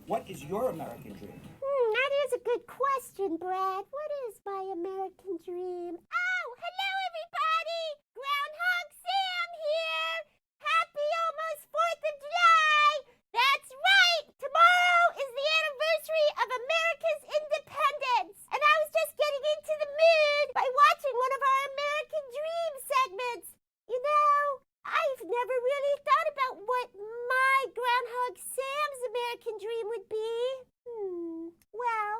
What is your American dream? That is a good question, Brad. What is my American dream? Oh, hello, everybody! Groundhog Sam here! Happy almost 4th of July! That's right! Tomorrow is the anniversary of America's independence! And I was just getting into the mood by watching one of our American Dream segments. You know, I've never really thought about what my Groundhog Sam's American dream would be. Well,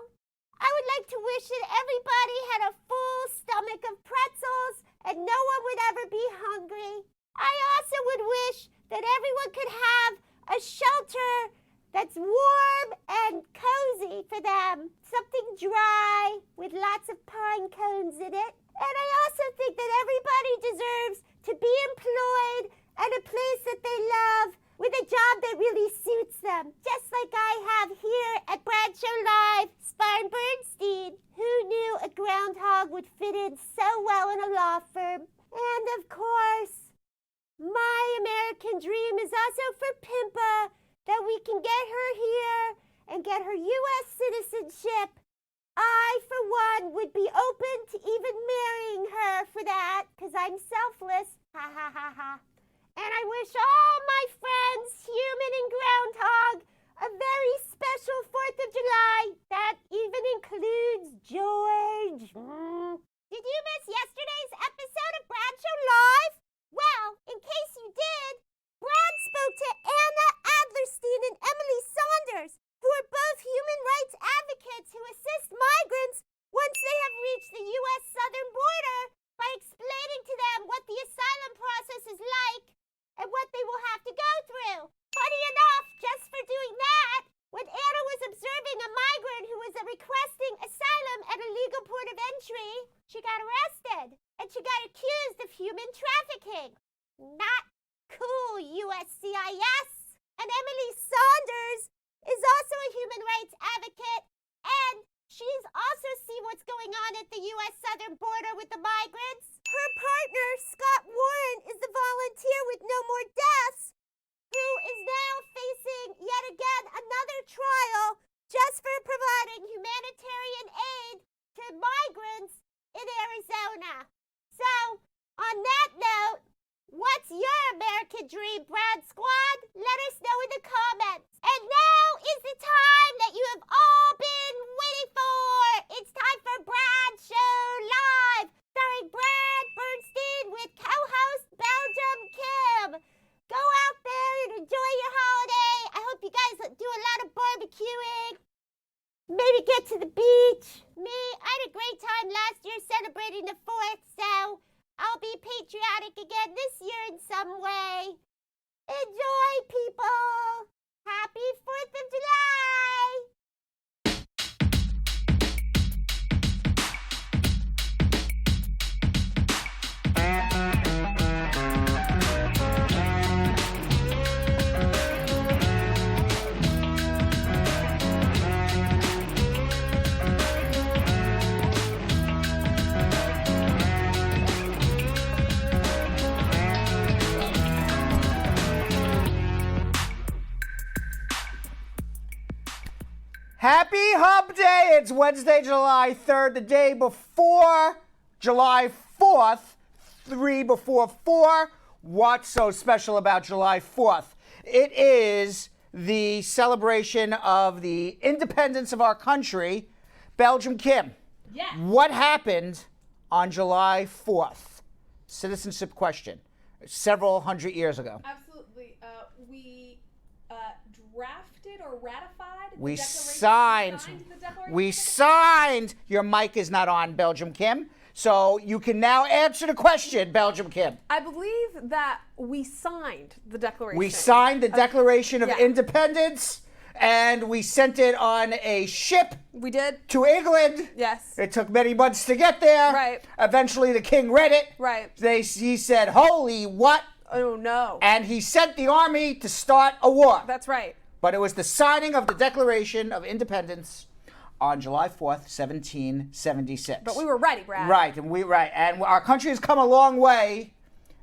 I would like to wish that everybody had a full stomach of pretzels and no one would ever be hungry. I also would wish that everyone could have a shelter that's warm and cozy for them. Something dry with lots of pine cones in it. And I also think that everybody deserves to be employed at a place that they love with a job that really suits them. Just like I have here at Bradshaw Live, Spar and Bernstein. Who knew a groundhog would fit in so well in a law firm? And of course, my American dream is also for Pimpa, that we can get her here and get her U.S. citizenship. I, for one, would be open to even marrying her for that, because I'm selfless. Ha ha ha ha. And I wish all my friends, human and groundhog, a very special 4th of July. That even includes George. Did you miss yesterday's episode of Bradshaw Live? Well, in case you did, Brad spoke to Anna Adlerstein and Emily Saunders, who are both human rights advocates who assist migrants once they have reached the U.S. southern border by explaining to them what the asylum process is like and what they will have to go through. Funny enough, just for doing that, when Anna was observing a migrant who was requesting asylum at a legal port of entry, she got arrested and she got accused of human trafficking. Not cool, USCIS. And Emily Saunders is also a human rights advocate, and she's also seen what's going on at the U.S. southern border with the migrants. Her partner, Scott Warren, is the volunteer with No More Deaths, who is now facing yet again another trial just for providing humanitarian aid to migrants in Arizona. So, on that note, what's your American dream, Brad Squad? Let us know in the comments. And now is the time that you have all been waiting for. It's time for Bradshaw Live, starring Brad Bernstein with co-host Belgium Kim. Go out there and enjoy your holiday. I hope you guys do a lot of barbecuing. Maybe get to the beach. Me, I had a great time last year celebrating the 4th, so I'll be patriotic again this year in some way. Enjoy, people! Happy 4th of July! Happy Hump Day! It's Wednesday, July 3rd, the day before July 4th, 3 before 4. What's so special about July 4th? It is the celebration of the independence of our country. Belgium Kim. Yes. What happened on July 4th? Citizenship question. Several hundred years ago. Absolutely. We drafted or ratified the We declaration. signed. The declaration. We signed. Your mic is not on, Belgium Kim. So you can now answer the question, Belgium Kim. I believe that we signed the declaration. We signed the Declaration of yeah. Independence, and we sent it on a ship We did. to England. Yes. It took many months to get there. Right. Eventually, the king read it. Right. He said, "Holy what?" Oh no. And he sent the army to start a war. That's right. But it was the signing of the Declaration of Independence on July 4th, 1776. But we were ready, Brad. Right, and our country has come a long way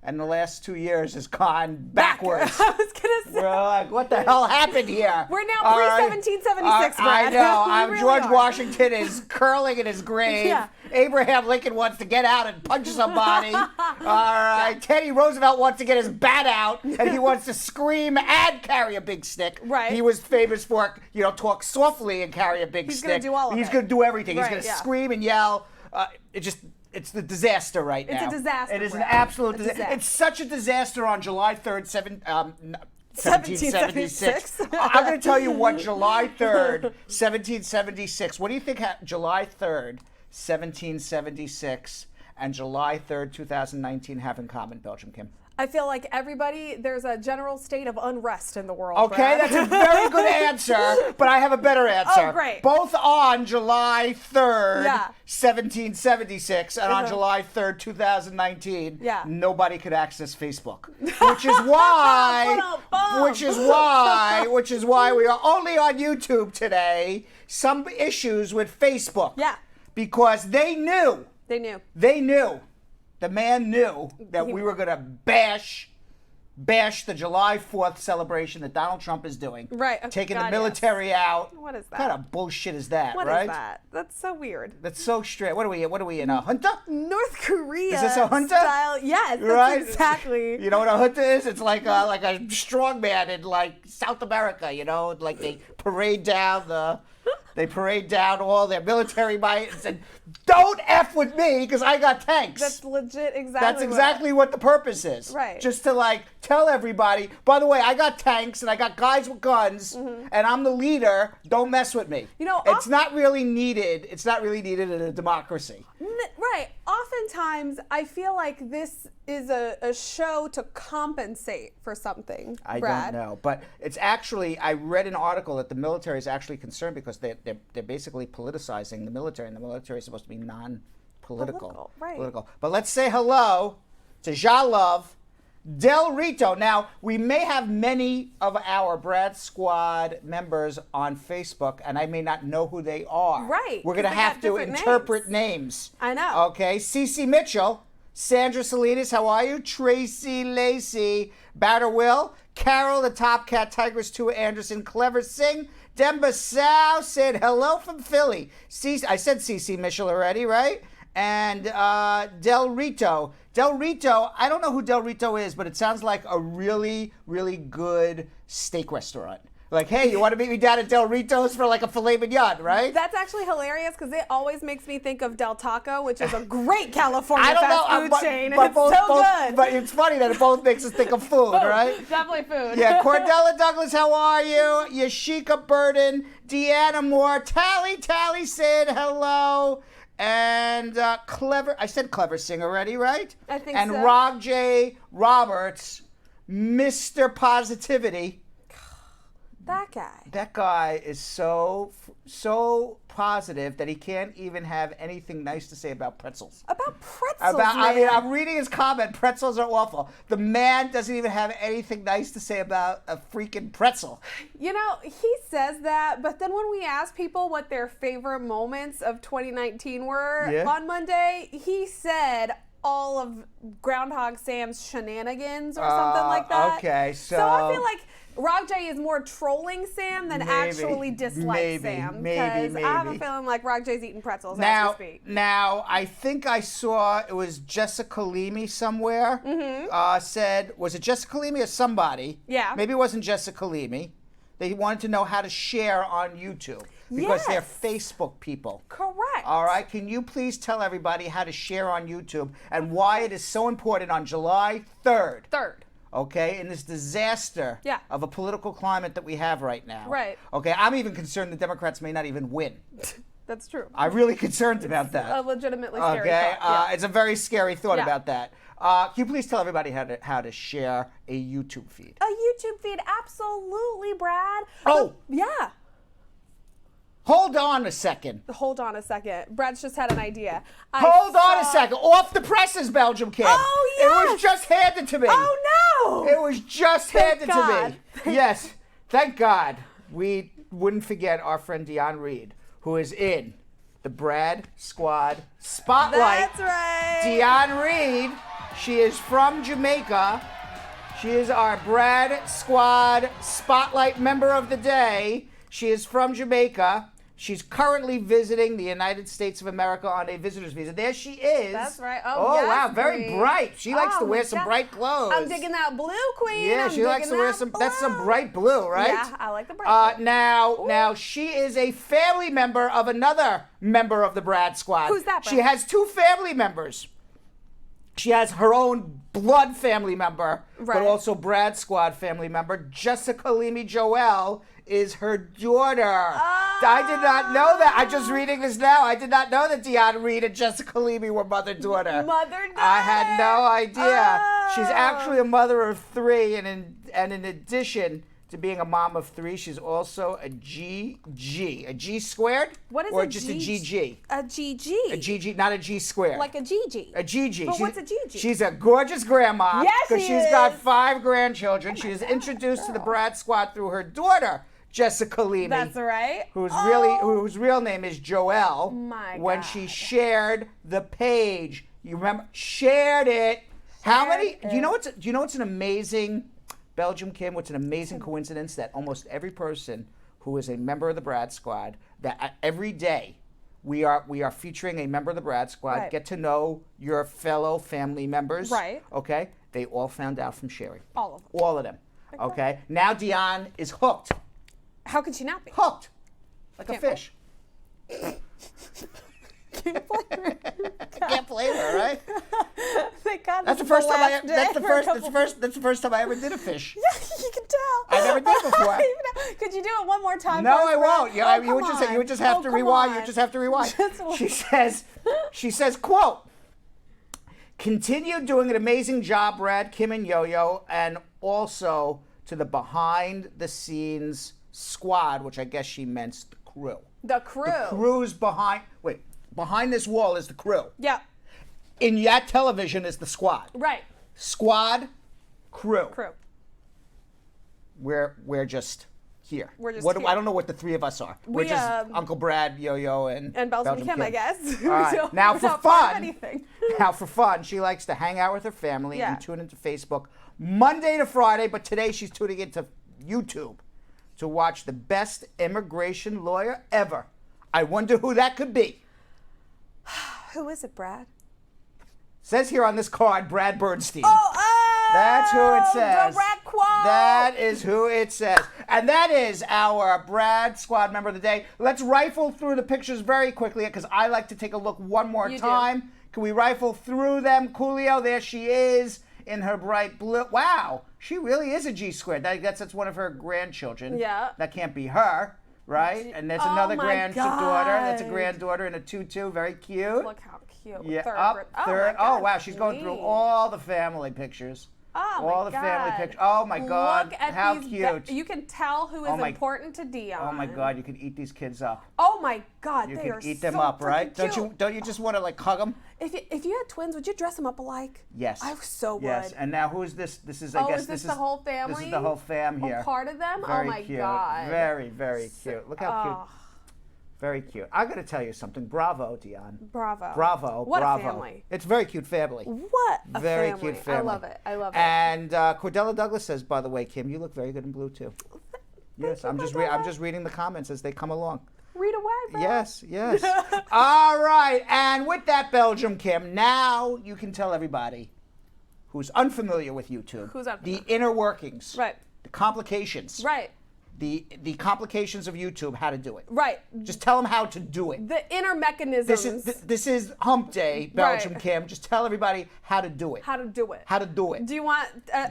and the last 2 years has gone backwards. I was gonna say. We're like, what the hell happened here? We're now All right. pre-1776, I Brad. know. We I'm really George are. Washington is curling in his grave. Yeah. Abraham Lincoln wants to get out and punch somebody. All right. Teddy Roosevelt wants to get his bat out, and he wants to scream and carry a big stick. Right. He was famous for, talk softly and carry a big He's stick. gonna do all of He's it. going to do everything. He's Right, going to yeah. scream and yell. It's the disaster right now. It's a disaster, It is an Brad. absolute A disaster. disaster. It's such a disaster on July 3rd, 1776. I'm going to tell you what July 3rd, 1776. What do you think July 3rd, 1776 and July 3rd, 2019 have in common, Belgium Kim? I feel like there's a general state of unrest in the world. Okay, Brad. that's a very good answer, but I have a better answer. Oh, great. Both on July 3rd, Yeah. 1776, and on July 3rd, 2019, Yeah. nobody could access Facebook, which is why, which is why we are only on YouTube today. Some issues with Facebook. Yeah. Because they knew. The man knew that we were going to bash the July 4th celebration that Donald Trump is doing. Right. Oh, Taking God, the military out. What is that? What kind of bullshit is that, What right? is that? That's so weird. That's so straight. What are we in, a junta? North Korea. Is this a junta? Style. Yes, that's Right? exactly. You know what a junta is? It's like a strongman in like South America, like they parade down all their military might and said, "Don't F with me because I got tanks." That's legit exactly. That's exactly what the purpose is. Right. Just to tell everybody, by the way, I got tanks and I got guys with guns and I'm the leader. Don't mess with me. It's not really needed. It's not really needed in a democracy. Right. Oftentimes, I feel like this is a show to compensate for something. I Brad. don't know, but it's actually. I read an article that the military is actually concerned because they're basically politicizing the military, and the military is supposed to be non-political. Right. Political. But let's say hello to Jalov Del Rito. Now, we may have many of our Brad Squad members on Facebook, and I may not know who they are. Right, We're going to 'cause they have got to different interpret names. I know. Okay. Cece Mitchell, Sandra Salinas, how are you? Tracy Lacey, Batter Will, Carol, the Top Cat, Tigress 2, Anderson, Clever Singh, Demba Sow said hello from Philly. I said Cece Mitchell already, right? And Del Rito. Del Rito, I don't know who Del Rito is, but it sounds like a really, really good steak restaurant. Like, hey, you want to meet me down at Del Rito's for a filet mignon, right? That's actually hilarious because it always makes me think of Del Taco, which is a great California fast food chain, and it's so good. But it's funny that it both makes us think of food, right? Definitely food. Yeah, Cordella Douglas, how are you? Yashika Burden, Deanna Moore, Tally said hello. And I said Clever Sing already, right? I think and so. And Rob J. Roberts, Mr. Positivity. That guy is so positive that he can't even have anything nice to say about pretzels. About pretzels, man. I'm reading his comment. Pretzels are awful. The man doesn't even have anything nice to say about a freaking pretzel. He says that, but then when we ask people what their favorite moments of 2019 were on Monday, he said all of Groundhog Sam's shenanigans or something like that. Okay, so I feel like Rob J is more trolling Sam than actually dislikes Sam. Because I have a feeling like Rob J's eating pretzels as we speak. Now, I think I saw, it was Jessica Leamy somewhere, said, was it Jessica Leamy or somebody? Yeah. Maybe it wasn't Jessica Leamy. They wanted to know how to share on YouTube because they're Facebook people. Correct. All right. Can you please tell everybody how to share on YouTube and why it is so important on July 3rd? Okay, in this disaster of a political climate that we have right now. Right. Okay, I'm even concerned the Democrats may not even win. That's true. I'm really concerned about that. A legitimately scary thought. Yeah. It's a very scary thought about that. Can you please tell everybody how to share a YouTube feed? A YouTube feed, absolutely, Brad. Oh! Yeah. Hold on a second. Brad's just had an idea. Hold on a second. Off the presses, Belgium Kim. Oh, yes. It was just handed to me. Oh, no. It was just handed to me. Yes. Thank God. We wouldn't forget our friend Dion Reed, who is in the Brad Squad Spotlight. That's right. Dion Reed She is from Jamaica. She is our Brad Squad Spotlight Member of the Day. She is from Jamaica. She's currently visiting the United States of America on a visitor's visa. There she is. That's right. Oh, yes, wow, very queen. bright. She likes to Oh, wear my some God. bright clothes. I'm digging that blue, queen. Yeah, I'm she likes to digging wear that some. That's some blue. bright blue, right? Yeah, I like the bright blue. Now she is a family member of another member of the Brad Squad. Who's that, Brad? She has two family members. She has her own blood family member, Right. but also Brad Squad family member. Jessica Leamy Joel is her daughter. I did not know that. I'm just reading this now. I did not know that Deanna Reed and Jessica Leamy were mother-daughter. Mother-daughter. I had no idea. She's Oh. actually a mother of three, and in addition to being a mom of three, she's also a GG. A G squared? What is or a just G- a GG? A GG. A GG, not a G squared. Like a GG. A GG. But what's a GG? She's a gorgeous grandma. Yes, because she she's got is. 5 grandchildren. She is introduced to the Brad Squad through her daughter, Jessica Leamy. That's right. Whose real name is Joelle. My when God. she shared the page, you remember, shared it. How many? Do you know what's an amazing Belgium Kim? What's an amazing coincidence that almost every person who is a member of the Brad Squad, that every day we are featuring a member of the Brad Squad. Right. Get to know your fellow family members. Right. Okay. They all found out from sharing. All of them. All of them. Okay. Now Dion is hooked. How could she not be? Hooked. Like a Can't fish. Can't blame her. Can't blame her, right? Thank God. That's the this is first time last day for a couple- that's the first time I ever did a fish. Yeah, you can tell. I never did before. Could you do it one more time? No, for us, I Brad? won't. Yeah, Oh, you would come just on. have Oh, to come rewind. You on. just have to rewind. Just one. She says, quote, continue doing an amazing job, Brad, Kim, and Yo-Yo, and also to the behind the scenes squad, which I guess she meant the crew. The crew. The crew's behind this wall is the crew. Yeah. In that television is the squad. Right. Squad, crew. Crew. We're just here. We're just what, here. I don't know what the three of us are. We're We, just Uncle Brad, Yo-Yo, and Belgium Kim, I guess. All right. So, Now for without part of fun, anything. now for fun, she likes to hang out with her family Yeah. and tune into Facebook Monday to Friday, but today she's tuning into YouTube to watch the best immigration lawyer ever. I wonder who that could be. Who is it, Brad? Says here on this card, Brad Bernstein. Oh, That's who it says. Direct quote. That is who it says. And that is our Brad Squad member of the day. Let's rifle through the pictures very quickly because I like to take a look one more You do. time. Can we rifle through them? Coolio, there she is in her bright blue. Wow, she really is a G squared. That's one of her grandchildren. Yeah. That can't be her, right? And there's Oh another my granddaughter. That's a God. granddaughter in a tutu. Very cute. Look how cute. Yeah, Third up grade. third. my God, Oh, wow, she's going through queen. all the family pictures. Oh all my the family God. pictures. Oh my God, Look at how these cute! you can tell who is Oh my- important to Dion. Oh my God, you can eat these kids up. Oh my God, You they can are eat them so up, right? freaking Don't you just want to like hug them? If you had twins, would you dress them up alike? Yes. I so would. Yes. And now who's this? This is I Oh, guess is this this the is whole family? This is the whole fam here. Oh, part of them? Very Oh my cute. God. Very very cute. Look how cute. Oh, Very cute. I got to tell you something. Bravo, Dion. bravo. Bravo. What bravo. a family. It's a very cute family. What a Very family. cute family. I love it. I love it. And Cordella Douglas says, by the way, Kim, you look very good in blue too. Yes, you, I'm Cordella. just reading the comments as they come along. Read away, bro. Yes, yes. All right, and with that, Belgium Kim, now you can tell everybody who's unfamiliar with YouTube Who's unfamiliar. the inner workings, Right. the complications, Right. the complications of YouTube, how to do it. Right. Just tell them how to do it. The inner mechanisms. This is Hump Day, Belgium Right. Kim. Just tell everybody how to do it. How to do it. How to do it. Do you want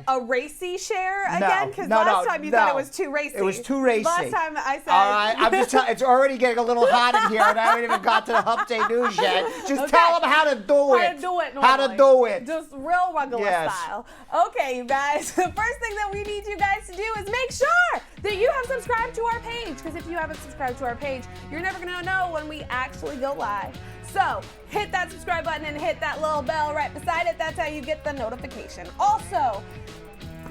a racy share No, again? Because no, last no, time you no. thought it was too racy. It was too racy. Last time I said. All right, I'm just telling. It's already getting a little hot in here, and I haven't even got to the Hump Day news yet. Just Okay. tell them how to do it. How to do it How to normally. do it. Just real regular Yes. style. Okay, you guys. The first thing that we need you guys to do is make sure that you have subscribed to our page. Because if you haven't subscribed to our page, you're never going to know when we actually go live. So hit that subscribe button and hit that little bell right beside it. That's how you get the notification. Also,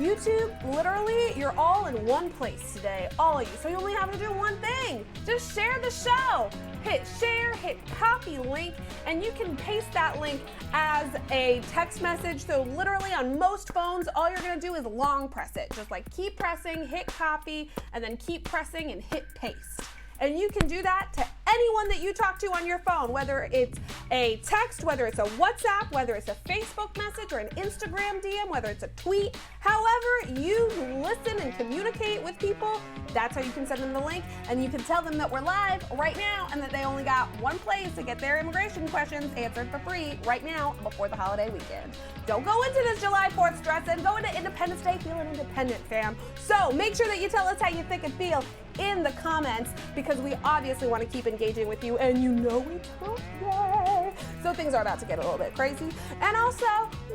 YouTube, literally, you're all in one place today, all of you. So you only have to do one thing. Just share the show. Hit share, hit copy link, and you can paste that link as a text message. So literally on most phones, all you're gonna do is long press it. Just like keep pressing, hit copy, and then keep pressing and hit paste. And you can do that to anyone that you talk to on your phone, whether it's a text, whether it's a WhatsApp, whether it's a Facebook message or an Instagram DM, whether it's a tweet. However you listen and communicate with people, that's how you can send them the link. And you can tell them that we're live right now and that they only got one place to get their immigration questions answered for free right now before the holiday weekend. Don't go into this July 4th stressing. Go into Independence Day feeling independent, fam. So make sure that you tell us how you think and feel in the comments, because we obviously want to keep engaging with you, and you know we don't. So things are about to get a little bit crazy. And also,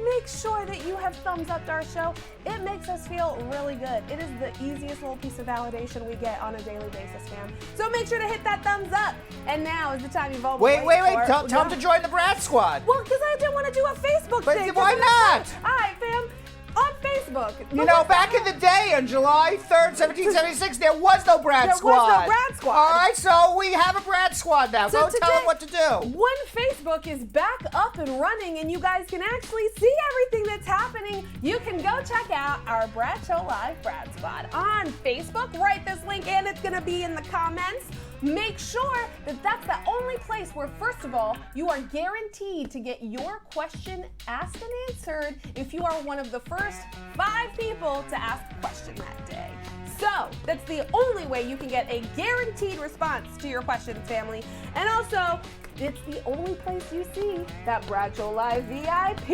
make sure that you have thumbs up to our show. It makes us feel really good. It is the easiest little piece of validation we get on a daily basis, fam. So make sure to hit that thumbs up. And now is the time you've all been waiting for. Tell them to join the Brad Squad. Well, because I didn't want to do a Facebook thing. But why not? All right, fam. On Facebook. You know, back in the day, on July 3rd, 1776, there was no Brad Squad. There was no Brad Squad. All right, so we have a Brad Squad now. So go tell them what to do. When Facebook is back up and running and you guys can actually see everything that's happening, you can go check out our Brad Show Live Brad Squad on Facebook. Write this link in. It's going to be in the comments. Make sure that that's the only place where, first of all, you are guaranteed to get your question asked and answered if you are one of the first 5 people to ask a question that day. So that's the only way you can get a guaranteed response to your questions, family. And also, it's the only place you see that Brad Show Live VIP.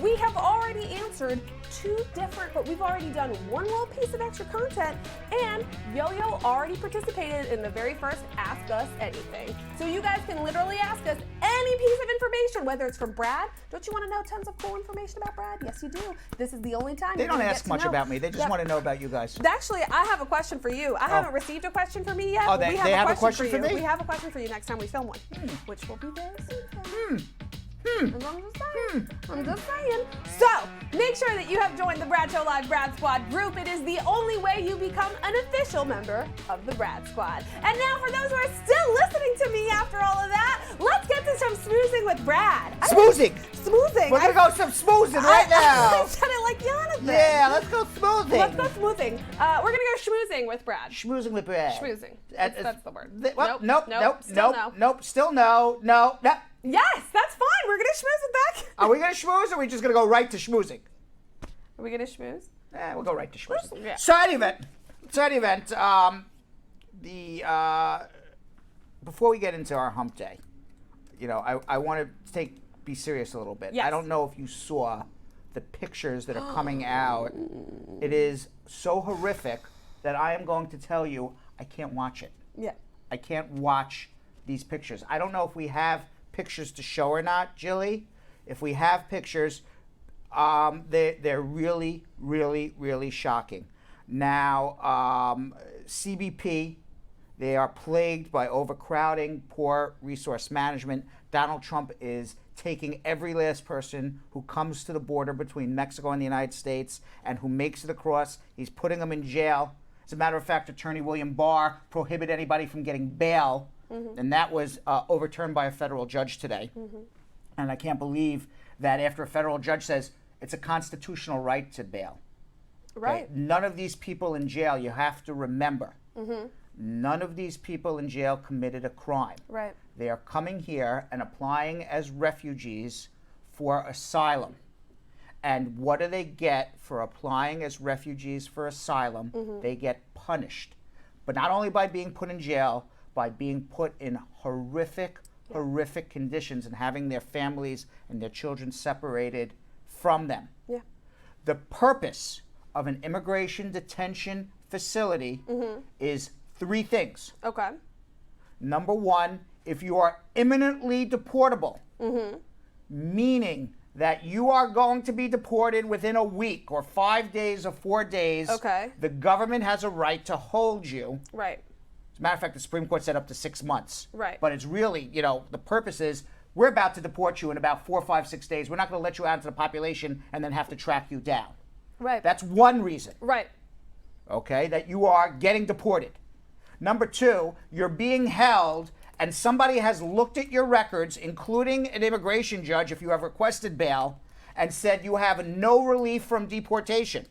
We have already answered 2 different, but we've already done 1 little piece of extra content, and Yo-Yo already participated in the very first Ask Us Anything. So you guys can literally ask us any piece of information, whether it's from Brad. Don't you want to know tons of cool information about Brad? Yes, you do. This is the only time They don't ask much about me. They just want to know about you guys. Actually, I have a question for you. I haven't received a question for me yet. Oh, they have a question for me? We have a question for you next time we film one, which will be very soon. I'm just saying. So, make sure that you have joined the Brad Show Live Brad Squad group. It is the only way you become an official member of the Brad Squad. And now, for those who are still listening to me after all of that, let's get to some smoozing with Brad. Smoozing. Smoozing. We're going to go some smoozing right now. I said it like Jonathan. Yeah, let's go smoozing. Let's go smoothing. We're going to go schmoozing with Brad. Schmoozing with Brad. Schmoozing. That's the word. Still no. Yes, that's fine. We're going to schmooze it back. Are we going to schmooze, or are we just going to go right to schmoozing? Are we going to schmooze? We'll go right to schmoozing. Yeah. So any event, before we get into our hump day, you know, I want to be serious a little bit. Yes. I don't know if you saw the pictures that are coming out. It is so horrific that I am going to tell you I can't watch it. Yeah. I can't watch these pictures. I don't know if we have pictures to show or not, Jilly. If we have pictures, they're really, really, really shocking. Now, CBP, they are plagued by overcrowding, poor resource management. Donald Trump is taking every last person who comes to the border between Mexico and the United States and who makes it across. He's putting them in jail. As a matter of fact, Attorney William Barr prohibited anybody from getting bail. And that was overturned by a federal judge today. And I can't believe that after a federal judge says it's a constitutional right to bail. Right. Okay? None of these people in jail, you have to remember, none of these people in jail committed a crime. Right. They are coming here and applying as refugees for asylum. And what do they get for applying as refugees for asylum? They get punished. But not only by being put in jail, by being put in horrific conditions and having their families and their children separated from them. Yeah. The purpose of an immigration detention facility is 3 things. Okay. Number 1, if you are imminently deportable, meaning that you are going to be deported within a week or 5 days or 4 days, the government has a right to hold you. Right. As a matter of fact, the Supreme Court said up to 6 months. Right. But it's really, you know, the purpose is we're about to deport you in about 4, 5, 6 days. We're not going to let you out into the population and then have to track you down. Right. That's one reason. Right. Okay, that you are getting deported. Number two, you're being held and somebody has looked at your records, including an immigration judge if you have requested bail, and said you have no relief from deportation.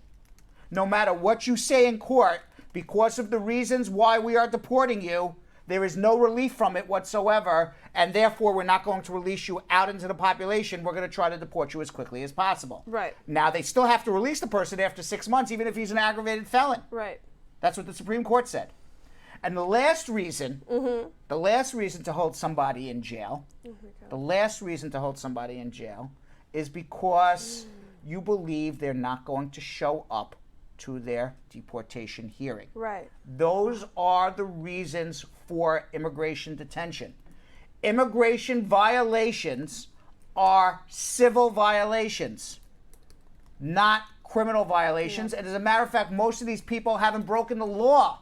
No matter what you say in court, because of the reasons why we are deporting you, there is no relief from it whatsoever, and therefore we're not going to release you out into the population. We're going to try to deport you as quickly as possible. Right. Now, they still have to release the person after 6 months, even if he's an aggravated felon. Right. That's what the Supreme Court said. And the last reason, to hold somebody in jail, is because you believe they're not going to show up to their deportation hearing. Right. Those are the reasons for immigration detention. Immigration violations are civil violations, not criminal violations. And as a matter of fact, most of these people haven't broken the law.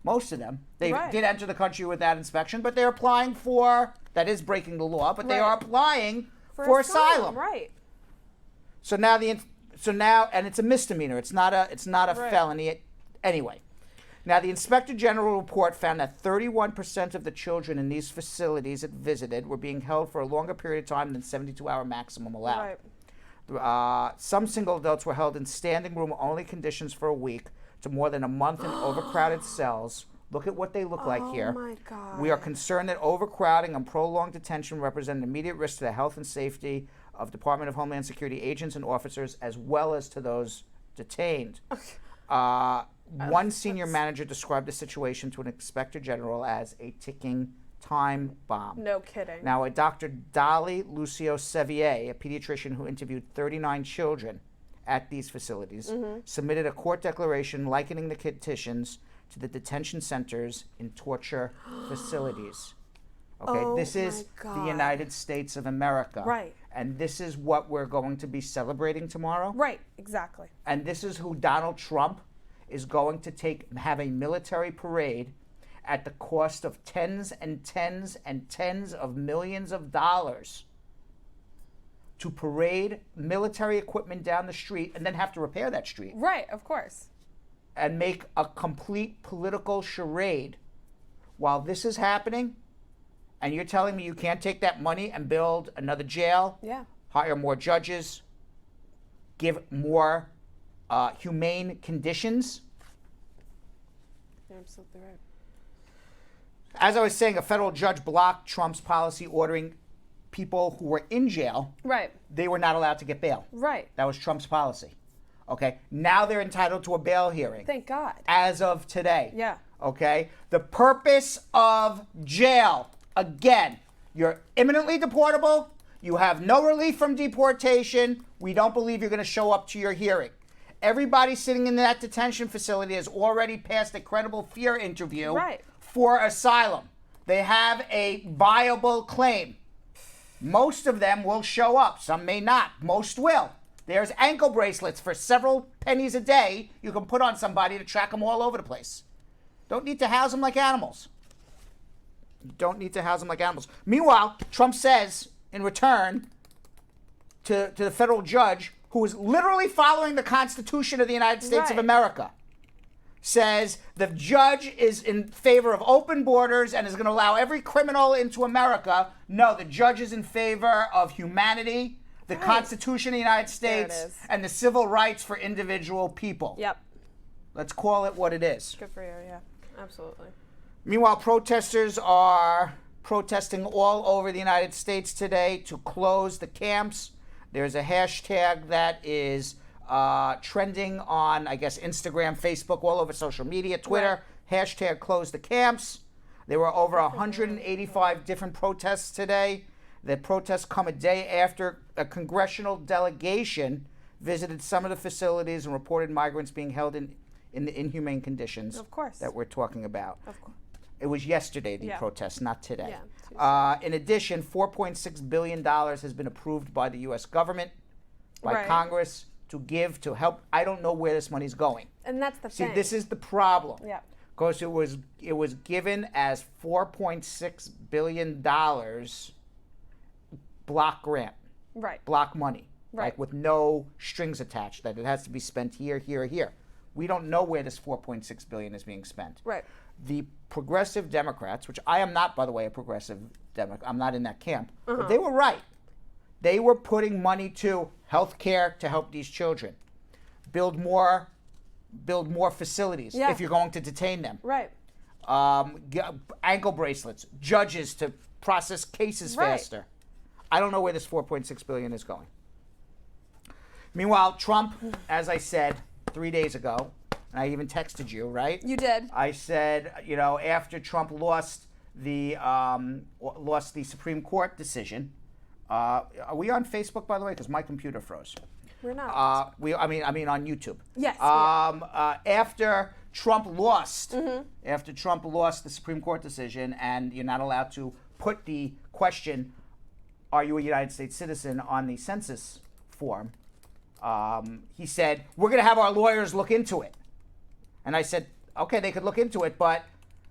Most of them. They did enter the country without inspection, but they're applying for, that is breaking the law, but they are applying for asylum. Right. So now and it's a misdemeanor. It's not a felony. Anyway, now the Inspector General report found that 31% of the children in these facilities it visited were being held for a longer period of time than 72-hour maximum allowed. Right. Some single adults were held in standing room only conditions for a week to more than a month in overcrowded cells. Look at what they look like here. Oh my God. We are concerned that overcrowding and prolonged detention represent an immediate risk to the health and safety of Department of Homeland Security agents and officers, as well as to those detained. One senior manager described the situation to an inspector general as a ticking time bomb. No kidding. Now, a Dr. Dolly Lucio Sevier, a pediatrician who interviewed 39 children at these facilities, submitted a court declaration likening the conditions to the detention centers in torture facilities. Okay, this is the United States of America. Right. And this is what we're going to be celebrating tomorrow. Right, exactly. And this is who Donald Trump is going to have a military parade at the cost of tens and tens and tens of millions of dollars to parade military equipment down the street and then have to repair that street. Right, of course. And make a complete political charade while this is happening. And you're telling me you can't take that money and build another jail, hire more judges, give more humane conditions? You're absolutely right. As I was saying, a federal judge blocked Trump's policy ordering people who were in jail. Right. They were not allowed to get bail. Right. That was Trump's policy. Okay. Now they're entitled to a bail hearing. Thank God. As of today. Yeah. Okay. The purpose of jail, again, you're imminently deportable. You have no relief from deportation. We don't believe you're going to show up to your hearing. Everybody sitting in that detention facility has already passed a credible fear interview for asylum. They have a viable claim. Most of them will show up. Some may not. Most will. There's ankle bracelets for several pennies a day you can put on somebody to track them all over the place. Don't need to house them like animals. Don't need to house them like animals. Meanwhile, Trump says in return to the federal judge, who is literally following the Constitution of the United States of America, says the judge is in favor of open borders and is going to allow every criminal into America. No, the judge is in favor of humanity, the Constitution of the United States, and the civil rights for individual people. Yep. Let's call it what it is. Good for you, yeah. Absolutely. Meanwhile, protesters are protesting all over the United States today to close the camps. There's a hashtag that is trending on, I guess, Instagram, Facebook, all over social media, Twitter. Hashtag close the camps. There were over 185 different protests today. The protests come a day after a congressional delegation visited some of the facilities and reported migrants being held in the inhumane conditions that we're talking about. Of course. It was yesterday, the protests, not today. Yeah, in addition, $4.6 billion has been approved by the U.S. government, by Congress, to give, to help. I don't know where this money's going. And that's the thing. See, this is the problem. Yeah. Because it was given as $4.6 billion block grant. Right. Block money. like Right. with no strings attached, that it has to be spent here, here, here. We don't know where this $4.6 billion is being spent. Right. The progressive Democrats, which I am not, by the way, a progressive Democrat, I'm not in that camp, but they were right. They were putting money to health care to help these children, build more facilities if you're going to detain them. Right. Ankle bracelets, judges to process cases Right. faster. I don't know where this $4.6 billion is going. Meanwhile, Trump, as I said 3 days ago, and I even texted you, right? You did. I said, after Trump lost the Supreme Court decision. Are we on Facebook, by the way? Because my computer froze. We're not. I mean on YouTube. Yes. We are. After Trump lost the Supreme Court decision, and you're not allowed to put the question, "Are you a United States citizen?" on the census form, he said, "We're going to have our lawyers look into it." And I said, "Okay, they could look into it, but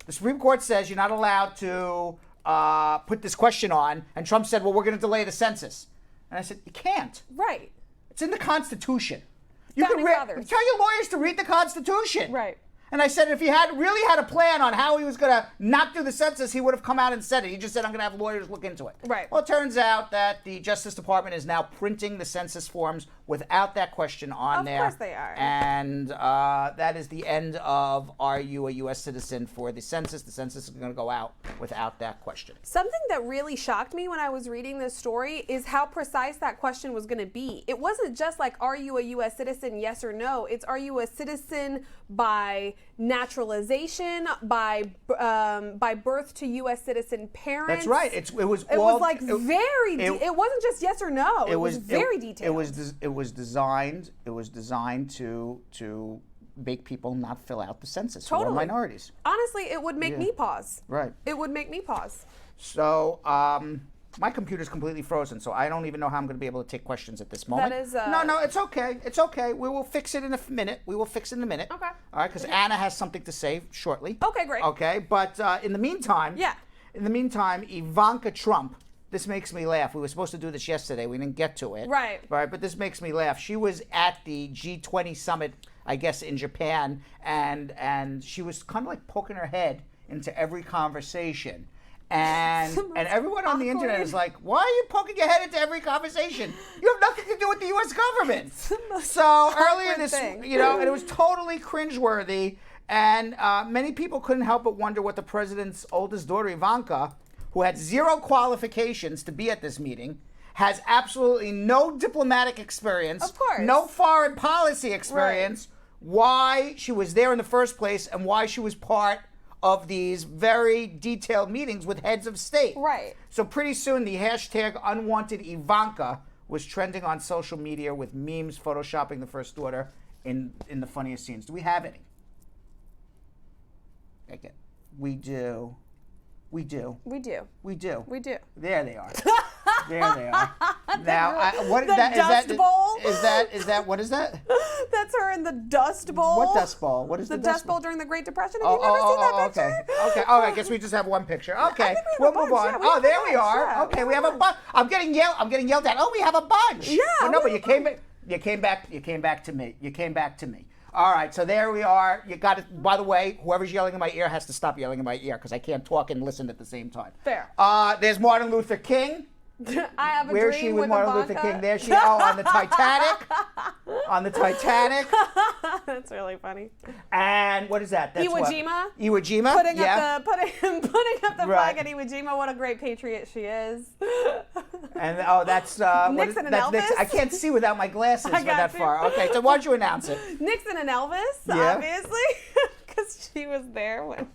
the Supreme Court says you're not allowed to put this question on." And Trump said, "Well, we're going to delay the census." And I said, "You can't. Right. It's in the Constitution. You Founding can fathers. tell your lawyers to read the Constitution." Right. And I said, if he really had a plan on how he was going to not do the census, he would have come out and said it. He just said, "I'm going to have lawyers look into it." Right. Well, it turns out that the Justice Department is now printing the census forms without that question on there. Of course they are. And that is the end of "Are you a U.S. citizen?" for the census. The census is going to go out without that question. Something that really shocked me when I was reading this story is how precise that question was going to be. It wasn't just like, "Are you a U.S. citizen, yes or no?" It's, "Are you a citizen by naturalization, by birth to U.S. citizen parents?" That's right. It was like very. It wasn't just yes or no. It was very detailed. It was designed to make people not fill out the census who are Totally. minorities. Honestly, it would make me pause. Right. It would make me pause. So my computer's completely frozen, so I don't even know how I'm going to be able to take questions at this moment. That is, No, it's okay. It's okay. We will fix it in a minute. Okay. All right, because Anna has something to say shortly. Okay, great. Okay, but in the meantime, Ivanka Trump. This makes me laugh. We were supposed to do this yesterday. We didn't get to it. Right. Right, but this makes me laugh. She was at the G20 summit, I guess, in Japan, and she was kind of like poking her head into every conversation. And everyone on the internet is like, "Why are you poking your head into every conversation? You have nothing to do with the U.S. government." So earlier this, and it was totally cringeworthy. And many people couldn't help but wonder what the president's oldest daughter, Ivanka, who had zero qualifications to be at this meeting, has absolutely no diplomatic experience, Of course. no foreign policy experience, why she was there in the first place, and why she was part of these very detailed meetings with heads of state. Right. So pretty soon the hashtag unwanted Ivanka was trending on social media with memes photoshopping the first daughter in the funniest scenes. Do we have any? Okay. We do. We do. There they are. There they are. Now, what The that, Dust is that? Bowl? Is that what is that? That's her in the Dust Bowl. What Dust Bowl? What is The the Dust Bowl during the Great Depression. Have you never seen that picture? Okay. Oh, I guess we just have one picture. Okay, think we we'll have a move bunch, on. yeah, we Oh, have a there we bunch, are. yeah, Okay, we we have a have bunch. I'm getting yelled at. Oh, we have a bunch. Yeah, Well, no, we but you have came back to me. All right, so there we are. You got it. By the way, whoever's yelling in my ear has to stop yelling in my ear because I can't talk and listen at the same time. Fair. There's Martin Luther King. I have a Where's dream she with Martin Luther Ivanka. King? There she. Oh, on the Titanic. On the Titanic. That's really funny. And what is that? That's Iwo Jima? Iwo Jima. Putting yeah. up the Right. flag at Iwo Jima. What a great patriot she is. And that's Nixon and that's Elvis? I can't see without my glasses I for got that you. far. Okay, so why don't you announce it? Nixon and Elvis, Yeah. obviously, because she was there when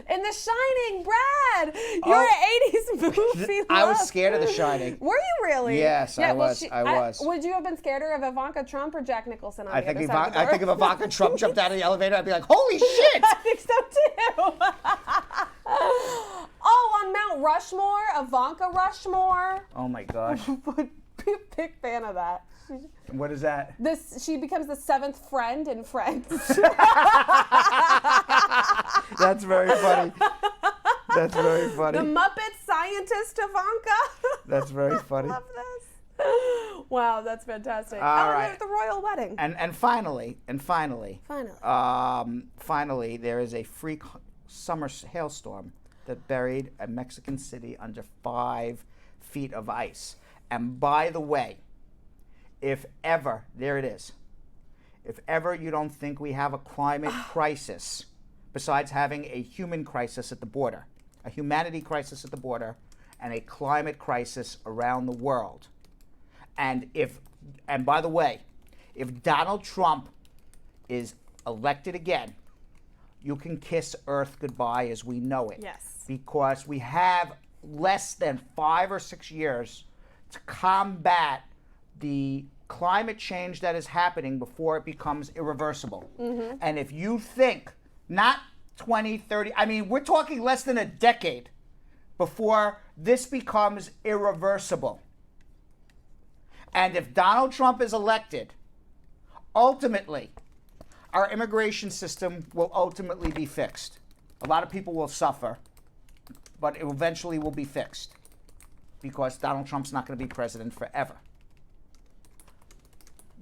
in The Shining. Brad, you're an '80s movie. I was love. scared of The Shining. Were you really? Yes, I well, was. I was. Would you have been scared of Ivanka Trump or Jack Nicholson on I the think other side of the door? if Ivanka Trump jumped out of the elevator, I'd be like, "Holy shit!" I think so too. Oh, on Mount Rushmore, Ivanka Rushmore. Oh my gosh, Big fan of that. what is that? She becomes the seventh friend in Friends. That's very funny. That's very funny. The Muppet scientist Ivanka. That's very funny. Love this. Wow, that's fantastic. All right. There's the royal wedding. And finally, finally, there is a freak summer hailstorm that buried a Mexican city under 5 feet of ice. And by the way, if ever, there it is, if ever you don't think we have a climate crisis, besides having a human crisis at the border, a humanity crisis at the border, and a climate crisis around the world, and by the way, if Donald Trump is elected again, you can kiss Earth goodbye as we know it. Yes. Because we have less than 5 or 6 years to combat the climate change that is happening before it becomes irreversible. Mm-hmm. And if you think, not 20, 30, I mean, we're talking less than a decade before this becomes irreversible. And if Donald Trump is elected, ultimately, our immigration system will ultimately be fixed. A lot of people will suffer, but it eventually will be fixed because Donald Trump's not going to be president forever.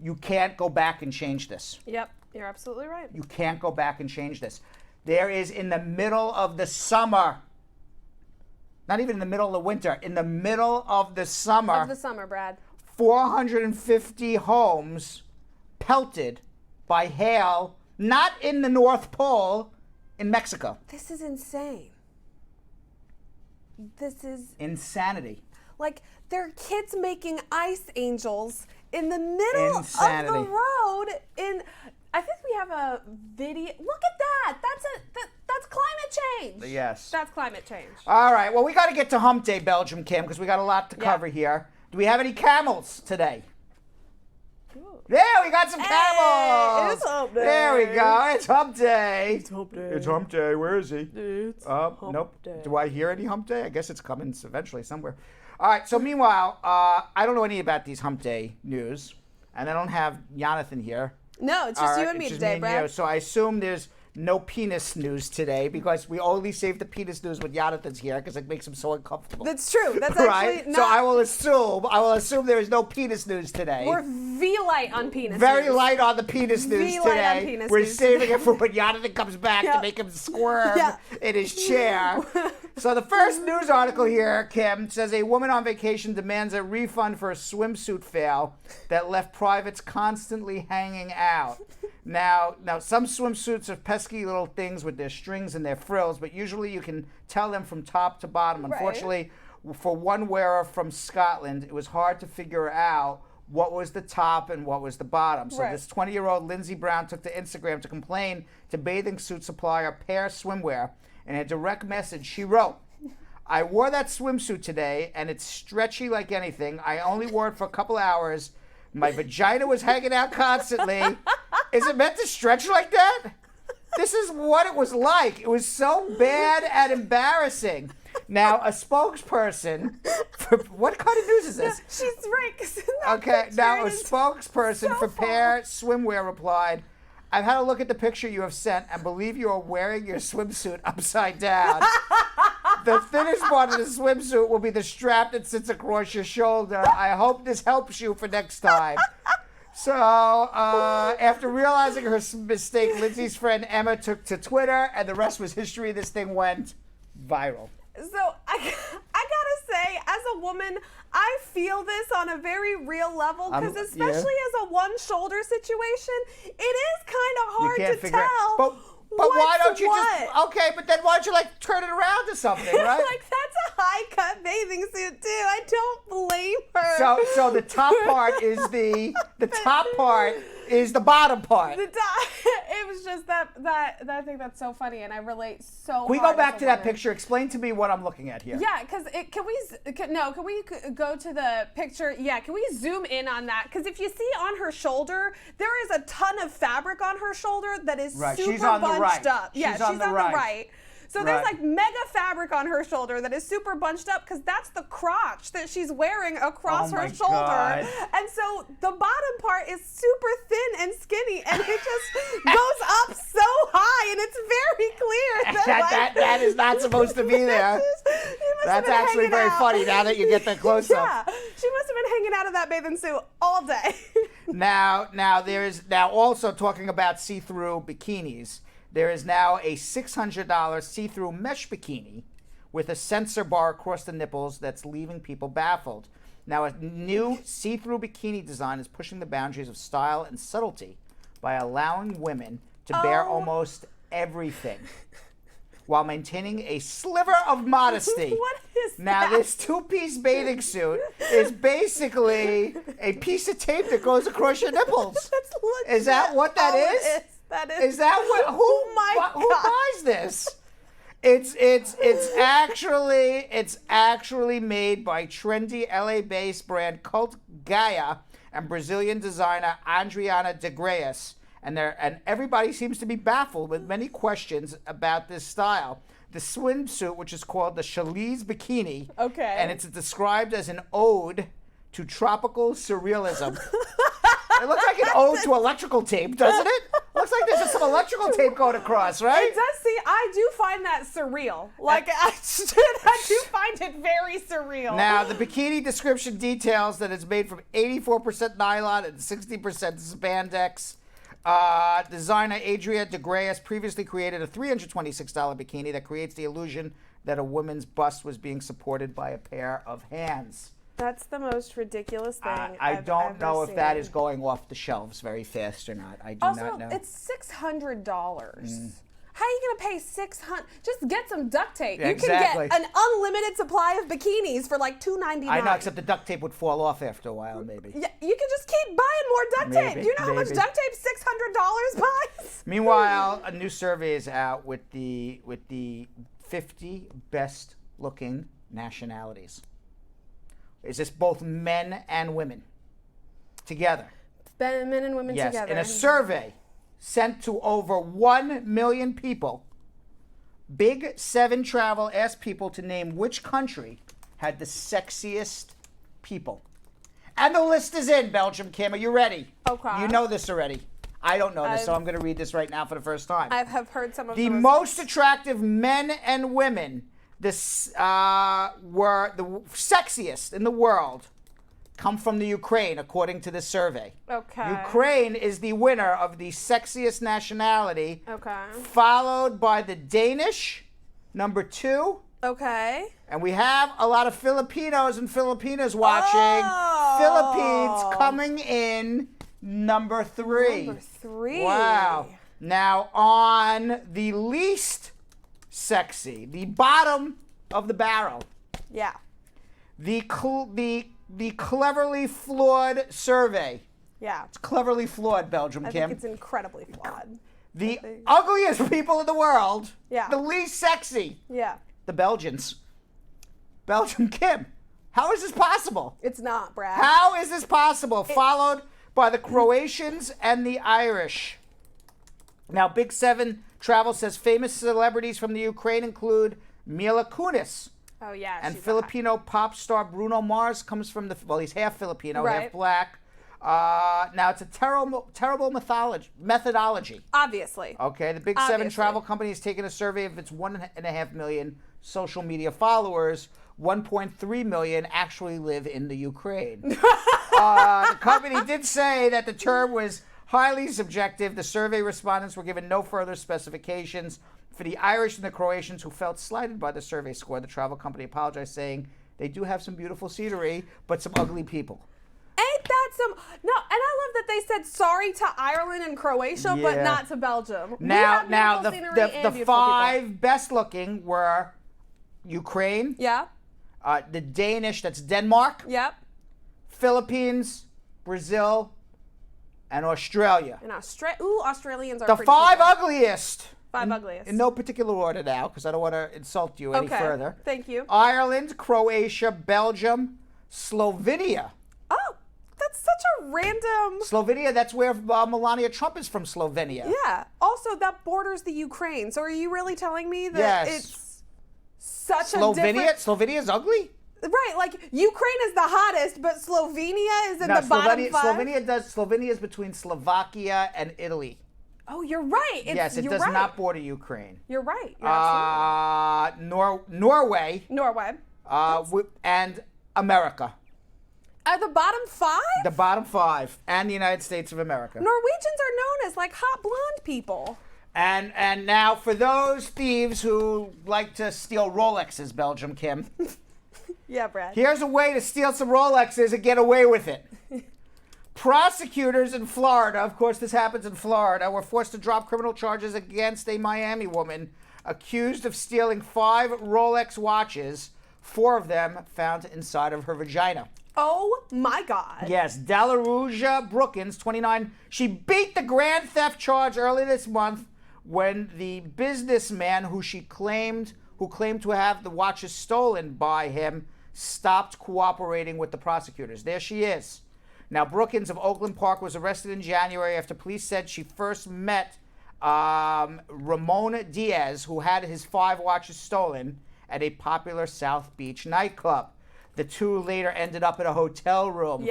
You can't go back and change this. Yep, you're absolutely right. You can't go back and change this. There is, in the middle of the summer, not even in the middle of the winter, in the middle of the summer. Of the summer, Brad. 450 homes pelted by hail, not in the North Pole, in Mexico. This is insane. This is insanity. Like, there are kids making ice angels in the middle Insanity. of the road. I think we have a video. Look at that. That's climate change. Yes. That's climate change. All right. Well, we got to get to Hump Day, Belgium Kim, because we got a lot to cover here. Do we have any camels today? Ooh. There, we got some camels. It's Hump Day. There we go. It's Hump Day. It's Hump Day. It's Hump Day. Where is he? It's Hump nope. Day. Do I hear any Hump Day? I guess it's coming eventually somewhere. All right. So meanwhile, I don't know any about these Hump Day news, and I don't have Jonathan here. No, it's just you and me today, Brad. So I assume there's no penis news today because we only save the penis news when Jonathan's here because it makes him so uncomfortable. That's true. That's right? actually not. So I will assume there is no penis news today. We're V-light on penis Very news. light on the penis news V-light today. on penis We're news. saving it for when Jonathan comes back to make him squirm in his chair. So the first news article here, Kim, says a woman on vacation demands a refund for a swimsuit fail that left privates constantly hanging out. Now, some swimsuits are pesky little things with their strings and their frills, but usually you can tell them from top to bottom. Right. Unfortunately, for one wearer from Scotland, it was hard to figure out what was the top and what was the bottom. So this 20-year-old Lindsay Brown took to Instagram to complain to bathing suit supplier Pear Swimwear. In a direct message, she wrote, "I wore that swimsuit today, and it's stretchy like anything. I only wore it for a couple hours. My vagina was hanging out constantly. Is it meant to stretch like that? This is what it was like. It was so bad and embarrassing." Now, a spokesperson for what kind of news is this? She's right. Okay, now a spokesperson for Pear Swimwear replied, "I've had a look at the picture you have sent and believe you are wearing your swimsuit upside down. The thinnest part of the swimsuit will be the strap that sits across your shoulder. I hope this helps you for next time." So, after realizing her mistake, Lindsay's friend Emma took to Twitter, and the rest was history. This thing went viral. So, I gotta say, as a woman, I feel this on a very real level, because especially as a one-shoulder situation, it is kind of hard to tell. But why don't you but then why don't you turn it around to something, right? That's a high-cut bathing suit too. I don't blame her. So the top part is the bottom part. It was just that I think that's so funny, and I relate so. Can we go back to that picture? Explain to me what I'm looking at here. Yeah, because can we go to the picture? Yeah, can we zoom in on that? Because if you see on her shoulder, there is a ton of fabric on her shoulder that is super bunched up. Yeah, she's on the right. So there's mega fabric on her shoulder that is super bunched up because that's the crotch that she's wearing across her shoulder. God. And so the bottom part is super thin and skinny, and it just goes up so high, and it's very clear that that is not supposed to be there. That's been actually hanging very out. funny now that you get that close up. Yeah, she must have been hanging out in that bathing suit all day. Now there is also talking about see-through bikinis. There is now a $600 see-through mesh bikini with a sensor bar across the nipples that's leaving people baffled. Now, a new see-through bikini design is pushing the boundaries of style and subtlety by allowing women to bear almost everything while maintaining a sliver of modesty. What is Now, that? this two-piece bathing suit is basically a piece of tape that goes across your nipples. That's legit. Is that what that all is? it is? That is. Is that what? Oh my Who God. buys this? It's actually made by trendy LA-based brand Cult Gaia and Brazilian designer Adriana de Greas. And everybody seems to be baffled with many questions about this style. The swimsuit, which is called the Chalise Bikini, Okay. and it's described as an ode to tropical surrealism. It looks like an ode to electrical tape, doesn't it? Looks like there's just some electrical tape going across, right? It does. See, I do find that surreal. Like, I do find it very surreal. Now, the bikini description details that it's made from 84% nylon and 60% spandex. Designer Adria de Greas previously created a $326 bikini that creates the illusion that a woman's bust was being supported by a pair of hands. That's the most ridiculous thing I I've don't ever know if that seen. is going off the shelves very fast or not. I do Also, not know. it's $600. Mm. How are you gonna pay $600? Just get some duct tape. Yeah, you exactly. can get an unlimited supply of bikinis for like $2.99. I know, except the duct tape would fall off after a while, maybe. Yeah, you can just keep buying more duct tape. Maybe, Do you know how much maybe. duct tape $600 buys? Meanwhile, a new survey is out with the 50 best looking nationalities. Is this both men and women together? Men and women Yes, together. in a survey sent to over 1 million people, Big 7 Travel asked people to name which country had the sexiest people. And the list is in, Belgium Kim. Are you ready? Okay. You know this already. I don't know this, so I'm going to read this right now for the first time. I have heard some of The most attractive men and women were the sexiest in the world come from the Ukraine, according to this survey. Okay. Ukraine is the winner of the sexiest nationality, Okay. followed by the Danish, number 2. Okay. And we have a lot of Filipinos and Filipinas watching. Oh. Philippines coming in number 3. Number 3. Wow. Now, on the least sexy, the bottom of the barrel, Yeah. the cleverly flawed survey. Yeah. It's cleverly flawed, Belgium I Kim. think it's incredibly flawed. The ugliest people in the world. Yeah. The least sexy. Yeah. The Belgians. Belgium Kim. How is this possible? It's not, Brad. How is this possible? Followed by the Croatians and the Irish. Now, Big 7 Travel says famous celebrities from the Ukraine include Mila Kunis. Oh, yeah. And she's Filipino pop star Bruno Mars comes from he's half Filipino, half Right. black. Now, it's a terrible methodology. Obviously. Okay, the Big 7 Obviously. Travel Company has taken a survey of its 1.5 million social media followers. 1.3 million actually live in the Ukraine. The company did say that the term was highly subjective. The survey respondents were given no further specifications. For the Irish and the Croatians who felt slighted by the survey score, the travel company apologized, saying they do have some beautiful scenery, but some ugly people. Ain't that some... No, and I love that they said sorry to Ireland and Croatia, but Yeah. not to Belgium. We Now, have now beautiful the scenery the, and the beautiful 5 people. best looking were Ukraine, Yeah. the Danish, that's Denmark, Yep. Philippines, Brazil, and Australia. And Australians are The pretty 5 cool. ugliest. 5 ugliest. In no particular order now, because I don't want to insult you any Okay. further. Thank you. Ireland, Croatia, Belgium, Slovenia. Oh, that's such a random... Slovenia, that's where Melania Trump is from, Slovenia. Yeah. Also, that borders the Ukraine. So are you really telling me that Yes. it's such a different... Slovenia's ugly? Right, like Ukraine is the hottest, but Slovenia is in the bottom 5. Slovenia is between Slovakia and Italy. Oh, you're right. Yes, it you're does right. not border Ukraine. You're right. You're absolutely right. Norway, Norway. And America. Are the bottom 5? The bottom 5, and the United States of America. Norwegians are known as like hot blonde people. And now for those thieves who like to steal Rolexes, Belgium Kim. Yeah, Brad. Here's a way to steal some Rolexes and get away with it. Prosecutors in Florida, of course this happens in Florida, were forced to drop criminal charges against a Miami woman accused of stealing 5 Rolex watches, 4 of them found inside of her vagina. Oh my God. Yes, Delaruja Brookins, 29. She beat the grand theft charge early this month when the businessman who claimed to have the watches stolen by him stopped cooperating with the prosecutors. There she is. Now, Brookins of Oakland Park was arrested in January after police said she first met Ramon Diaz, who had his 5 watches stolen at a popular South Beach nightclub. The two later ended up in a hotel room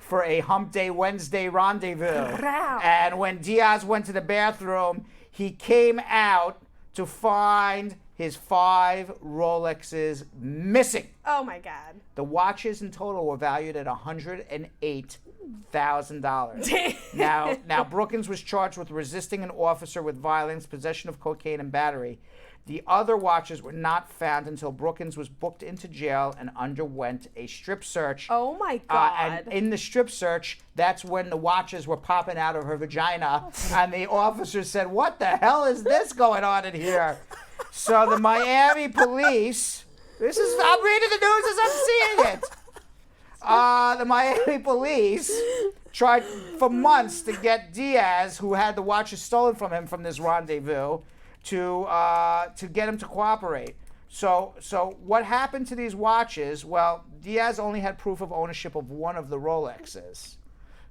for a Hump Day Wednesday rendezvous. And when Diaz went to the bathroom, he came out to find his 5 Rolexes missing. Oh my God. The watches in total were valued at $108,000. Now Brookins was charged with resisting an officer with violence, possession of cocaine, and battery. The other watches were not found until Brookins was booked into jail and underwent a strip search. Oh my God. And in the strip search, that's when the watches were popping out of her vagina. And the officer said, "What the hell is this going on in here?" So the Miami police, I'm reading the news as I'm seeing it. The Miami police tried for months to get Diaz, who had the watches stolen from him from this rendezvous, to get him to cooperate. So what happened to these watches? Well, Diaz only had proof of ownership of one of the Rolexes.